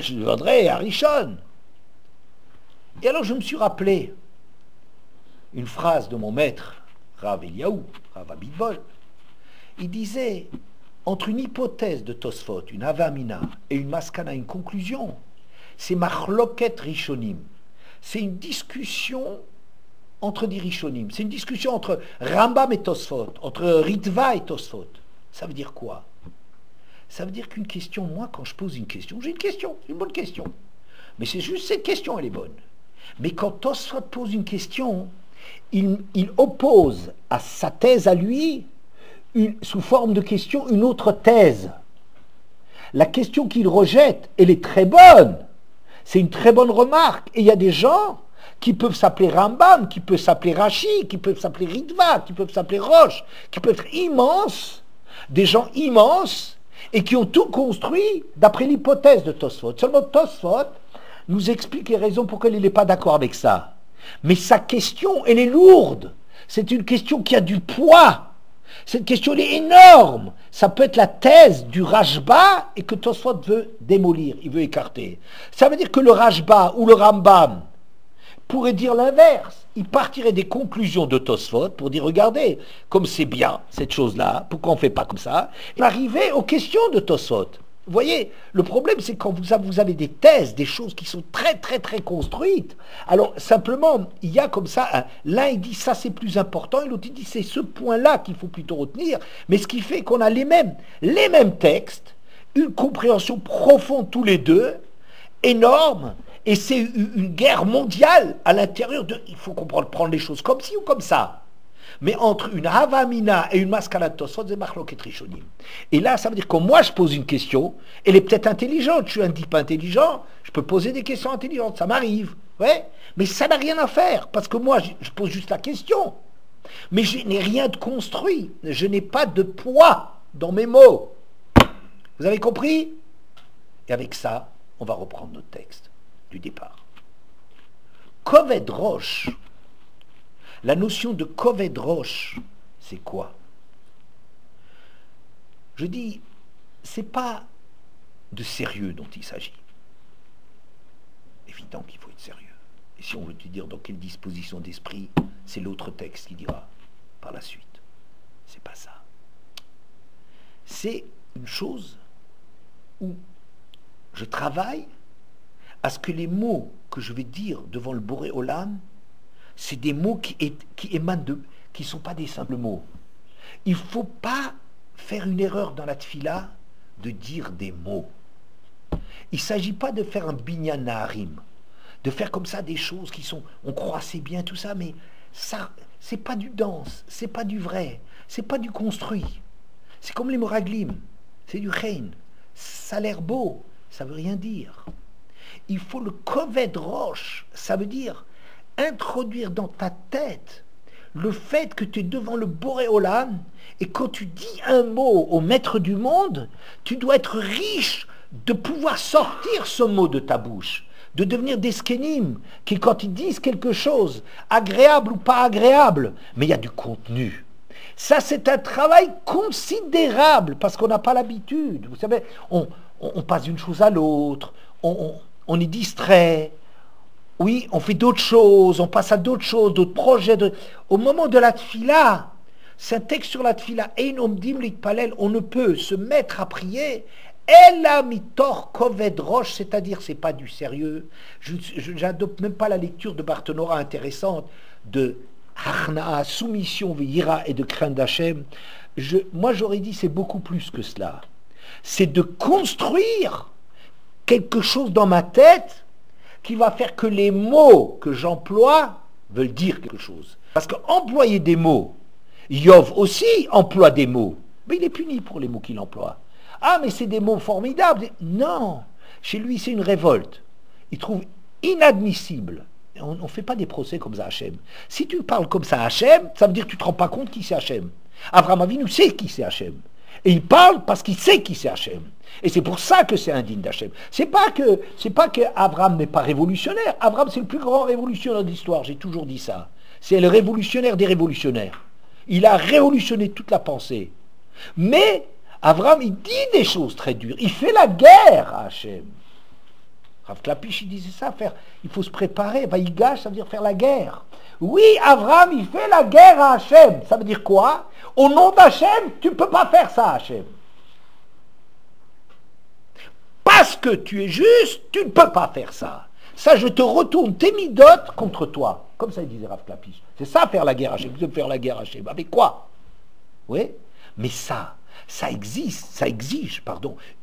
je deviendrai Harishon. Et alors je me suis rappelé une phrase de mon maître, Rav Eliaou, Rav Abitbol. Il disait, entre une hypothèse de Tosfot, une avamina, et une maskana, une conclusion, c'est machloket rishonim. C'est une discussion entre des rishonim. C'est une discussion entre Rambam et Tosfot, entre Ritva et Tosfot. Ça veut dire quoi? Ça veut dire qu'une question, moi, quand je pose une question, j'ai une question, c'est une bonne question. Mais c'est juste cette question, elle est bonne. Mais quand Tosfot pose une question, il oppose à sa thèse à lui, sous forme de question, une autre thèse. La question qu'il rejette, elle est très bonne. C'est une très bonne remarque. Et il y a des gens qui peuvent s'appeler Rambam, qui peuvent s'appeler Rashi, qui peuvent s'appeler Ritva, qui peuvent s'appeler Roche, qui peuvent être immenses, des gens immenses, et qui ont tout construit d'après l'hypothèse de Tosfot. Seulement Tosfot nous explique les raisons pour lesquelles il n'est pas d'accord avec ça. Mais sa question, elle est lourde. C'est une question qui a du poids. Cette question, elle est énorme. Ça peut être la thèse du Rashba et que Tosfot veut démolir, il veut écarter. Ça veut dire que le Rashba ou le Rambam pourrait dire l'inverse. Il partirait des conclusions de Tosfot pour dire, regardez, comme c'est bien cette chose-là, pourquoi on ne fait pas comme ça? Et arriver aux questions de Tosfot. Vous voyez, le problème, c'est quand vous avez des thèses, des choses qui sont très, très, très construites. Alors, simplement, il y a comme ça, l'un, il dit ça, c'est plus important, et l'autre, il dit c'est ce point-là qu'il faut plutôt retenir. Mais ce qui fait qu'on a les mêmes textes, une compréhension profonde tous les deux, énorme, et c'est une guerre mondiale à l'intérieur de... Il faut prendre les choses comme ci ou comme ça. Mais entre une Havamina et une Maskana Tosfot, c'est Machloket Rishonim. Et là, ça veut dire que quand moi je pose une question, elle est peut-être intelligente, je suis un type intelligent, je peux poser des questions intelligentes, ça m'arrive, ouais, mais ça n'a rien à faire, parce que moi je pose juste la question. Mais je n'ai rien de construit, je n'ai pas de poids dans mes mots. Vous avez compris? Et avec ça, on va reprendre notre texte du départ. Koved Rosh. La notion de Koved Rosh, c'est quoi? Je dis, c'est pas de sérieux dont il s'agit. Évident qu'il faut être sérieux. Et si on veut te dire dans quelle disposition d'esprit, c'est l'autre texte qui dira par la suite. C'est pas ça. C'est une chose où je travaille à ce que les mots que je vais dire devant le Boré Olam, c'est des mots qui émanent qui ne sont pas des simples mots. Il ne faut pas faire une erreur dans la tfila de dire des mots. Il ne s'agit pas de faire un binyan naharim, de faire comme ça des choses qui sont, on croit c'est bien tout ça, mais ça, c'est pas du dense, c'est pas du vrai, c'est pas du construit. C'est comme les moraglim, c'est du rein. Ça a l'air beau, ça veut rien dire. Il faut le koved rosh, ça veut dire introduire dans ta tête le fait que tu es devant le Boré Olam et quand tu dis un mot au maître du monde, tu dois être riche de pouvoir sortir ce mot de ta bouche, de devenir des skenim, qui quand ils disent quelque chose, agréable ou pas agréable, mais il y a du contenu. Ça, c'est un travail considérable parce qu'on n'a pas l'habitude. Vous savez, on passe d'une chose à l'autre, on est distrait. Oui, on fait d'autres choses, on passe à d'autres choses, d'autres projets. Au moment de la tfila, c'est un texte sur la tfila. Ein omdim litpalel, on ne peut se mettre à prier. Ela mitor koved rosh, c'est-à-dire c'est pas du sérieux. Je n'adopte même pas la lecture de Barthénora intéressante de Harnaa, soumission veira et de crainte d'Hachem. Moi j'aurais dit c'est beaucoup plus que cela. C'est de construire quelque chose dans ma tête qui va faire que les mots que j'emploie veulent dire quelque chose. Parce qu'employer des mots, Yov aussi emploie des mots, mais il est puni pour les mots qu'il emploie. Ah, mais c'est des mots formidables. Non, chez lui c'est une révolte. Il trouve inadmissible. On ne fait pas des procès comme ça à Hachem. Si tu parles comme ça à Hachem, ça veut dire que tu ne te rends pas compte qui c'est Hachem. Abraham Avinu sait qui c'est Hachem. Et il parle parce qu'il sait qui c'est Hachem. Et c'est pour ça que c'est indigne d'Hachem. C'est pas que Abraham n'est pas révolutionnaire. Abraham, c'est le plus grand révolutionnaire de l'histoire. J'ai toujours dit ça. C'est le révolutionnaire des révolutionnaires. Il a révolutionné toute la pensée. Mais Abraham, il dit des choses très dures. Il fait la guerre à Hachem. Rav Klapisch, il disait ça, il faut se préparer. Vaïgash, ça veut dire faire la guerre. Oui, Abraham, il fait la guerre à Hachem. Ça veut dire quoi? Au nom d'Hachem, tu ne peux pas faire ça, Hachem. Parce que tu es juste, tu ne peux pas faire ça. Ça, je te retourne tes midotes contre toi. Comme ça, il disait Rav Klapisch. C'est ça, faire la guerre à Hachem. Vous devez faire la guerre à Hachem. Avec quoi? Oui, mais ça exige,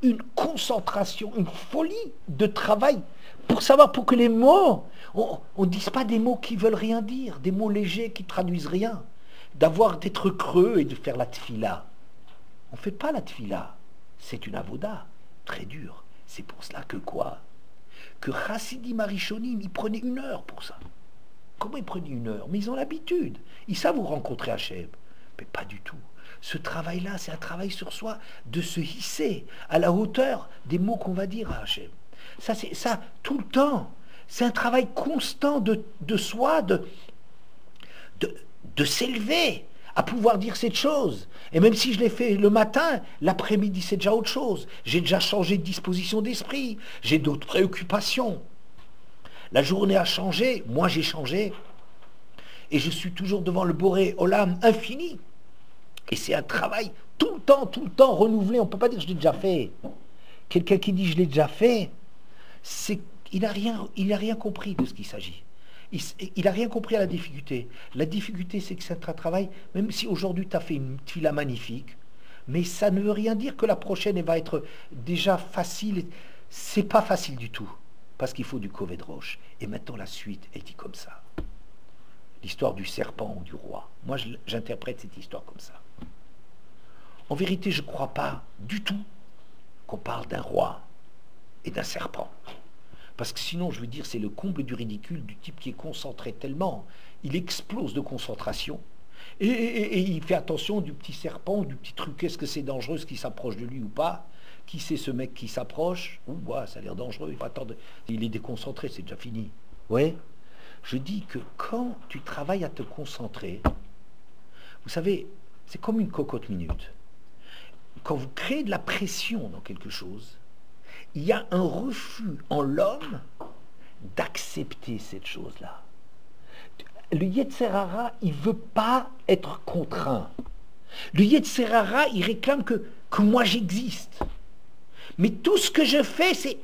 une concentration, une folie de travail pour savoir, pour que les mots, on ne dise pas des mots qui veulent rien dire, des mots légers qui traduisent rien, d'être creux et de faire la tfila. On ne fait pas la tfila, c'est une avoda très dure. C'est pour cela que quoi? Que Chassidim Arishonim, ils prenaient 1 heure pour ça. Comment ils prenaient 1 heure? Mais ils ont l'habitude, ils savent où rencontrer Hachem, mais pas du tout. Ce travail-là, c'est un travail sur soi, de se hisser à la hauteur des mots qu'on va dire à Hachem. Ça, c'est ça, tout le temps. C'est un travail constant de soi, de s'élever à pouvoir dire cette chose. Et même si je l'ai fait le matin, l'après-midi, c'est déjà autre chose. J'ai déjà changé de disposition d'esprit. J'ai d'autres préoccupations. La journée a changé, moi j'ai changé. Et je suis toujours devant le Boré Olam infini. Et c'est un travail tout le temps renouvelé. On ne peut pas dire je l'ai déjà fait. Quelqu'un qui dit je l'ai déjà fait, c'est qu'il n'a rien compris de ce qu'il s'agit. Il n'a rien compris à la difficulté. La difficulté, c'est que c'est un travail, même si aujourd'hui tu as fait une tfila magnifique, mais ça ne veut rien dire que la prochaine elle va être déjà facile. C'est pas facile du tout, parce qu'il faut du koved rosh. Et maintenant la suite, elle dit comme ça. L'histoire du serpent ou du roi. Moi, j'interprète cette histoire comme ça. En vérité, je ne crois pas du tout qu'on parle d'un roi et d'un serpent. Parce que sinon, je veux dire, c'est le comble du ridicule du type qui est concentré tellement. Il explose de concentration. Et il fait attention du petit serpent, du petit truc. Est-ce que c'est dangereux, ce qui s'approche de lui ou pas? Qui c'est ce mec qui s'approche? Ouh, ouais, ça a l'air dangereux. Il faut attendre. Il est déconcentré, c'est déjà fini. Ouais. Je dis que quand tu travailles à te concentrer, vous savez, c'est comme une cocotte minute. Quand vous créez de la pression dans quelque chose, il y a un refus en l'homme d'accepter cette chose-là. Le Yetzer Hara, il ne veut pas être contraint. Le Yetzer Hara, il réclame que moi j'existe. Mais tout ce que je fais, c'est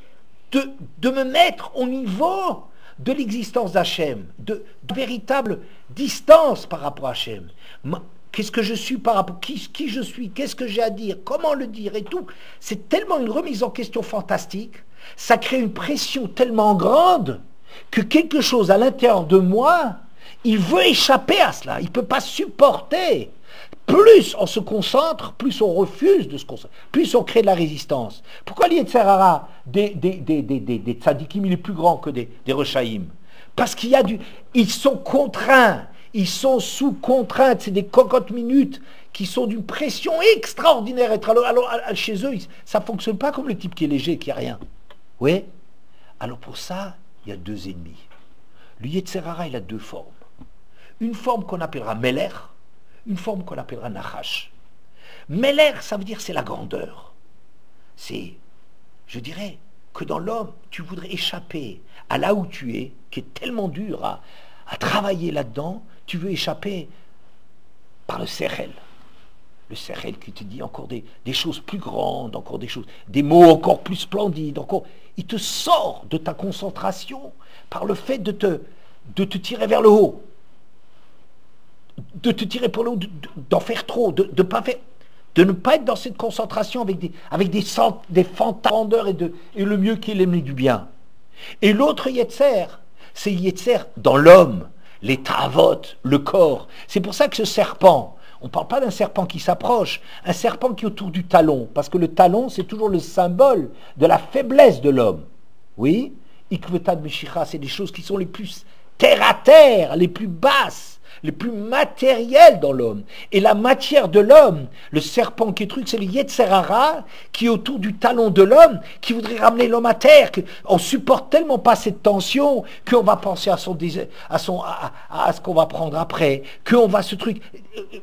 de me mettre au niveau de l'existence d'Hachem, de véritable distance par rapport à Hachem. Qu'est-ce que je suis par rapport, qui je suis, qu'est-ce que j'ai à dire, comment le dire et tout. C'est tellement une remise en question fantastique, ça crée une pression tellement grande que quelque chose à l'intérieur de moi, il veut échapper à cela, il ne peut pas supporter. Plus on se concentre, plus on refuse de se concentrer, plus on crée de la résistance. Pourquoi l'Yetzer Hara des tzadikim, il est plus grand que des rechaïm? Parce qu'il y a ils sont contraints, ils sont sous contrainte, c'est des cocottes minutes qui sont d'une pression extraordinaire. Alors, chez eux, ça ne fonctionne pas comme le type qui est léger, qui n'a rien. Oui. Alors pour ça, il y a 2 ennemis. Le Yetzer Hara, il a 2 formes. Une forme qu'on appellera Meler, une forme qu'on appellera Nachash. Meler, ça veut dire c'est la grandeur. C'est, je dirais, que dans l'homme, tu voudrais échapper à là où tu es, qui est tellement dur à travailler là-dedans, tu veux échapper par le Sechel. Le Sechel qui te dit encore des choses plus grandes, encore des choses, des mots encore plus splendides, encore. Il te sort de ta concentration par le fait de te tirer vers le haut. De te tirer pour le haut, d'en faire trop, de ne pas être dans cette concentration avec des fantasmes et le mieux qui est l'ennemi du bien. Et l'autre Yetzer, c'est Yetzer dans l'homme, les Tavot, le corps. C'est pour ça que ce serpent, on ne parle pas d'un serpent qui s'approche, un serpent qui est autour du talon, parce que le talon, c'est toujours le symbole de la faiblesse de l'homme. Oui, Ikvetad Meshicha, c'est des choses qui sont les plus terre à terre, les plus basses, les plus matériels dans l'homme. Et la matière de l'homme, le serpent qui est truc, c'est le Yetzer Hara qui est autour du talon de l'homme, qui voudrait ramener l'homme à terre. On supporte tellement pas cette tension qu'on va penser à ce qu'on va prendre après, qu'on va ce truc.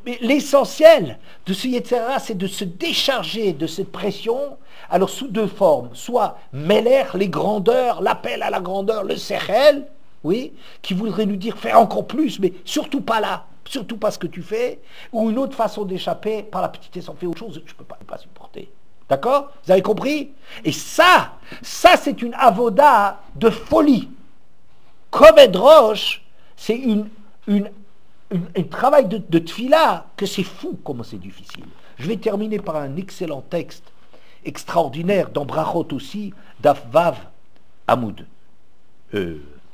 Mais l'essentiel de ce Yetzer Hara, c'est de se décharger de cette pression. Alors sous deux formes, soit Meler, les grandeurs, l'appel à la grandeur, le Sechel, oui, qui voudrait nous dire faire encore plus, mais surtout pas là, surtout pas ce que tu fais, ou une autre façon d'échapper par la petitesse, on fait autre chose, je ne peux pas supporter. D'accord? Vous avez compris? Et ça c'est une avoda de folie. Koved Rosh, c'est un travail de tfila que c'est fou comment c'est difficile. Je vais terminer par un excellent texte extraordinaire dans Brachot aussi, Daf Vav Amoud.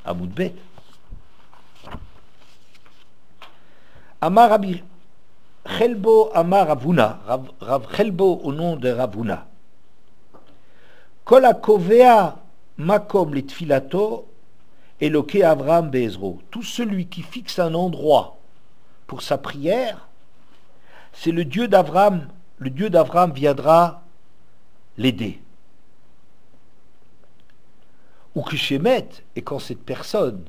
Amoud Bet. Amar Rabbi Chelbo Amar Ravuna, Rav Chelbo au nom de Ravuna. Kol hakovea makom litfilato Eloke Avram Bezro. Tout celui qui fixe un endroit pour sa prière, c'est le Dieu d'Avram. Le Dieu d'Avram viendra l'aider. Ou que Shemet, et quand cette personne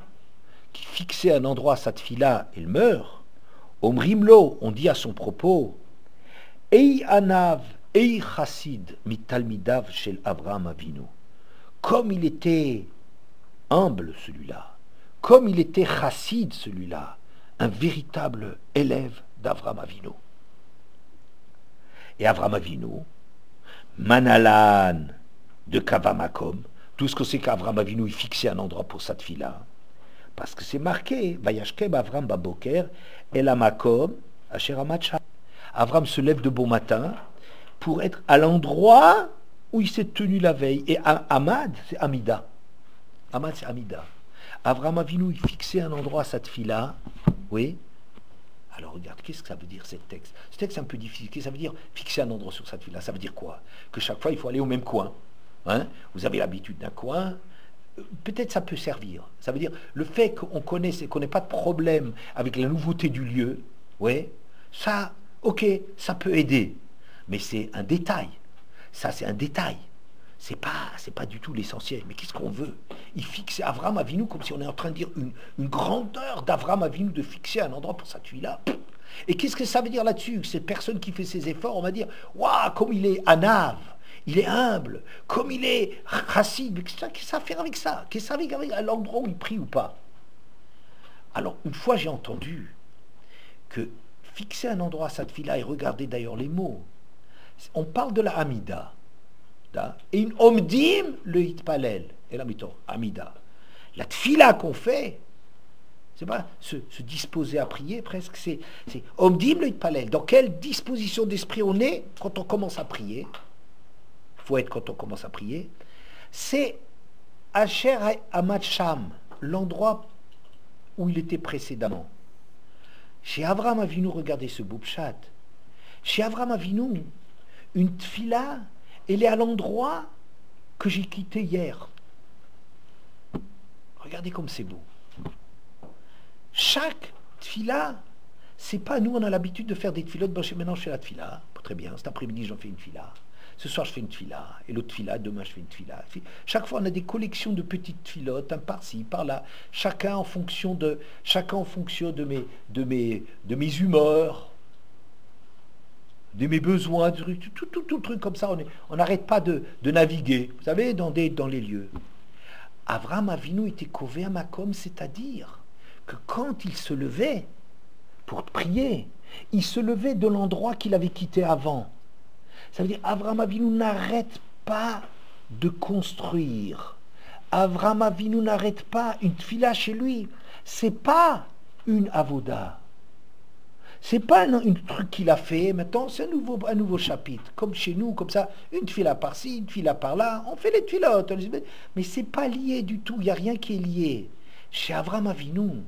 qui fixait un endroit à sa tfila, elle meurt, Omrimlo, on dit à son propos, Ei anav, ei chassid, mitalmidav shel Avram Avinu. Comme il était humble celui-là, comme il était chassid celui-là, un véritable élève d'Avram Avinu. Et Avram Avinu, Manalan de Kavamakom, tout ce que c'est qu'Avram Avinu il fixait un endroit pour sa tfila, parce que c'est marqué, Vayashkem Avram Baboker, Elamakom, Asher Amatcha. Avram se lève de bon matin pour être à l'endroit où il s'est tenu la veille. Et Amad, c'est Amida. Amad, c'est Amida. Avram Avinu, il fixait un endroit à sa tfila, oui. Alors regarde, qu'est-ce que ça veut dire ce texte? Ce texte est un peu difficile. Qu'est-ce que ça veut dire fixer un endroit sur sa tfila? Ça veut dire quoi? Que chaque fois il faut aller au même coin. Hein? Vous avez l'habitude d'un coin, peut-être ça peut servir. Ça veut dire le fait qu'on connaisse et qu'on n'ait pas de problème avec la nouveauté du lieu, ouais, ça, ok, ça peut aider. Mais c'est un détail. Ça, c'est un détail. C'est pas du tout l'essentiel. Mais qu'est-ce qu'on veut? Il fixe Avram Avinu comme si on est en train de dire une grandeur d'Avram Avinu de fixer un endroit pour sa tuila. Et qu'est-ce que ça veut dire là-dessus? Cette personne qui fait ses efforts, on va dire, waouh, comme il est anav. Il est humble, comme il est chassid. Qu'est-ce que ça a à faire avec ça? Qu'est-ce que ça a à faire avec l'endroit où il prie ou pas? Alors, une fois j'ai entendu que fixer un endroit à sa tfila, et regardez d'ailleurs les mots, on parle de la Hamida, et une omdim le hitpalel, et la mitor, Hamida. La tfila qu'on fait, c'est pas se disposer à prier presque, c'est omdim le hitpalel. Dans quelle disposition d'esprit on est quand on commence à prier? Faut être quand on commence à prier, c'est Asher Amad Sham, l'endroit où il était précédemment. Chez Avram Avinu, regardez ce beau pshat. Chez Avram Avinu, une tfila, elle est à l'endroit que j'ai quitté hier. Regardez comme c'est beau. Chaque tfila, c'est pas nous, on a l'habitude de faire des tfilotes. Bon, maintenant je fais la tfila, très bien, cet après-midi j'en fais une tfila. Ce soir, je fais une tfila, et l'autre tfila, demain, je fais une tfila. Chaque fois, on a des collections de petites tfilotes, un par-ci, par-là, chacun en fonction de mes humeurs, de mes besoins, tout le truc comme ça. On n'arrête pas de naviguer, vous savez, dans les lieux. Avraham Avinu était kové à makom, c'est-à-dire que quand il se levait pour prier, il se levait de l'endroit qu'il avait quitté avant. Ça veut dire Avraham Avinu n'arrête pas de construire. Avraham Avinu n'arrête pas une tfila chez lui. C'est pas une avoda. C'est pas un truc qu'il a fait. Maintenant, c'est un nouveau chapitre. Comme chez nous, comme ça, une tfila par-ci, une tfila par-là. On fait les tfilotes. Mais c'est pas lié du tout. Il n'y a rien qui est lié. Chez Avraham Avinu,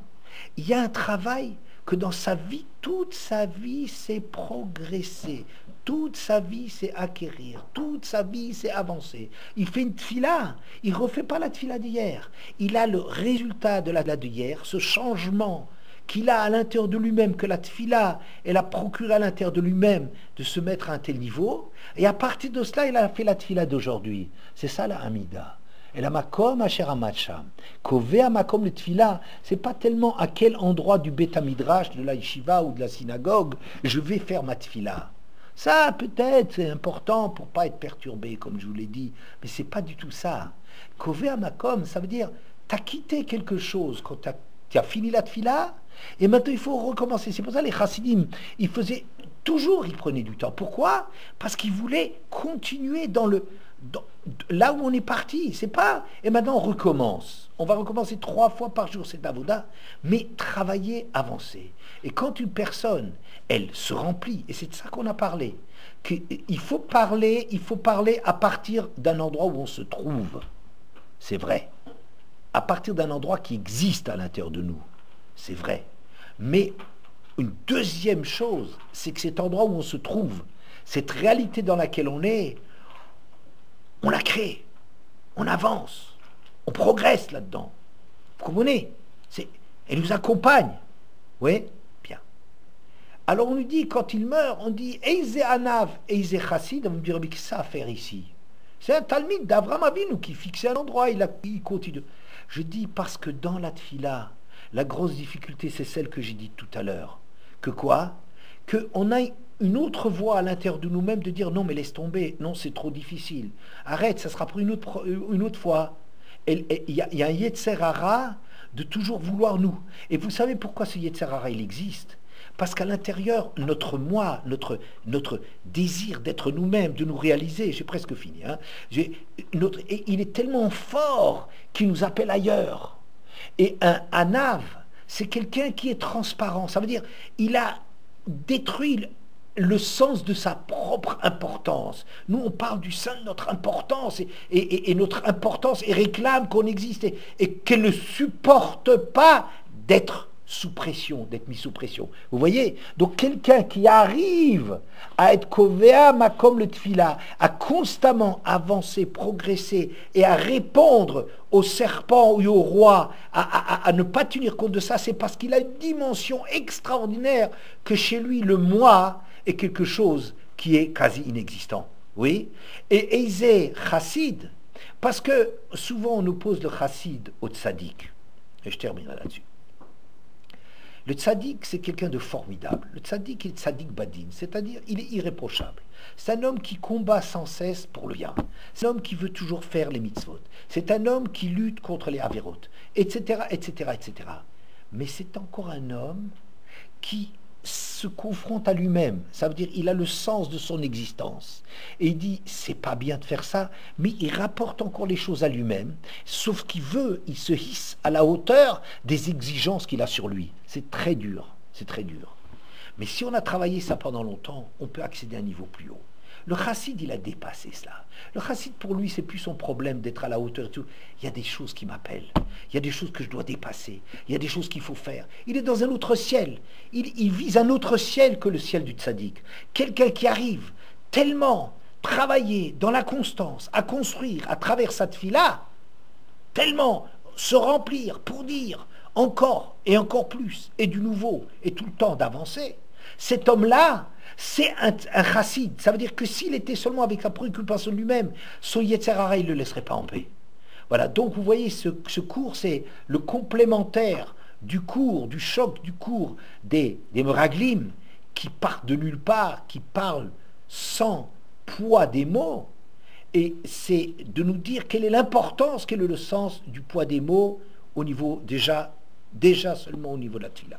il y a un travail que dans sa vie, toute sa vie, c'est progresser. Toute sa vie, c'est acquérir. Toute sa vie, c'est avancer. Il fait une tfila. Il ne refait pas la tfila d'hier. Il a le résultat de la d'hier, ce changement qu'il a à l'intérieur de lui-même, que la tfila, elle a procuré à l'intérieur de lui-même de se mettre à un tel niveau. Et à partir de cela, il a fait la tfila d'aujourd'hui. C'est ça la Hamida. Et la makom asher amatcha. Kové makom le tfila, c'est pas tellement à quel endroit du Beth Midrash, de la yeshiva ou de la synagogue, je vais faire ma tfila. Ça, peut-être, c'est important pour pas être perturbé, comme je vous l'ai dit, mais c'est pas du tout ça. Kové makom, ça veut dire, tu as quitté quelque chose quand tu as fini la tfila, et maintenant il faut recommencer. C'est pour ça les chassidim, ils prenaient du temps. Pourquoi? Parce qu'ils voulaient continuer là où on est parti. C'est pas, et maintenant on recommence. On va recommencer 3 fois par jour cette avoda, mais travailler, avancer. Et quand une personne, elle se remplit, et c'est de ça qu'on a parlé, qu'il faut parler à partir d'un endroit où on se trouve. C'est vrai. À partir d'un endroit qui existe à l'intérieur de nous. C'est vrai. Mais une deuxième chose, c'est que cet endroit où on se trouve, cette réalité dans laquelle on est, on la crée, on avance, on progresse là-dedans. Vous comprenez? Elle nous accompagne. Oui? Bien. Alors on lui dit, quand il meurt, on dit Eize Anav, Eize Chassid, on me dit, mais qu'est-ce que ça a à faire ici? C'est un talmide d'Avraham Avinu qui fixait un endroit, il continue. Je dis parce que dans la tfila, la grosse difficulté, c'est celle que j'ai dite tout à l'heure. Que quoi? Qu'on a une autre voie à l'intérieur de nous-mêmes de dire non, mais laisse tomber, non, c'est trop difficile. Arrête, ça sera pour une autre fois. Il y a un Yetzer Hara de toujours vouloir nous. Et vous savez pourquoi ce Yetzer Hara, il existe? Parce qu'à l'intérieur, notre moi, notre désir d'être nous-mêmes, de nous réaliser, j'ai presque fini, hein, et il est tellement fort qu'il nous appelle ailleurs. Et un anav, c'est quelqu'un qui est transparent. Ça veut dire, il a détruit le sens de sa propre importance. Nous, on parle du sein de notre importance, et notre importance, et réclame qu'on existe, et qu'elle ne supporte pas d'être sous pression, d'être mis sous pression. Vous voyez? Donc quelqu'un qui arrive à être kovéa makom le tfila, à constamment avancer, progresser et à répondre au serpent ou au roi, à ne pas tenir compte de ça, c'est parce qu'il a une dimension extraordinaire que chez lui le moi est quelque chose qui est quasi inexistant. Oui? Et Eizé chassid, parce que souvent on oppose le chassid au tzaddik. Et je terminerai là-dessus. Le tzaddik, c'est quelqu'un de formidable. Le tzaddik est tzaddik badin, c'est-à-dire il est irréprochable. C'est un homme qui combat sans cesse pour le bien. C'est un homme qui veut toujours faire les mitzvot. C'est un homme qui lutte contre les avérots, etc., etc., etc. Mais c'est encore un homme qui se confronte à lui-même. Ça veut dire il a le sens de son existence. Et il dit, c'est pas bien de faire ça, mais il rapporte encore les choses à lui-même, sauf qu'il il se hisse à la hauteur des exigences qu'il a sur lui. C'est très dur, c'est très dur. Mais si on a travaillé ça pendant longtemps, on peut accéder à un niveau plus haut. Le chassid, il a dépassé cela. Le chassid, pour lui, c'est plus son problème d'être à la hauteur et tout. Il y a des choses qui m'appellent. Il y a des choses que je dois dépasser. Il y a des choses qu'il faut faire. Il est dans un autre ciel. Il vise un autre ciel que le ciel du tzaddik. Quelqu'un qui arrive tellement travailler dans la constance, à construire à travers sa tfila, tellement se remplir pour dire encore et encore plus, et du nouveau, et tout le temps d'avancer. Cet homme-là, c'est un chassid. Ça veut dire que s'il était seulement avec sa préoccupation de lui-même, son Yetzer Hara, il ne le laisserait pas en paix. Voilà, donc vous voyez, ce cours, c'est le complémentaire du cours, du choc du cours des Meraglim, qui partent de nulle part, qui parlent sans poids des mots, et c'est de nous dire quelle est l'importance, quel est le sens du poids des mots au niveau déjà seulement au niveau de la tfila.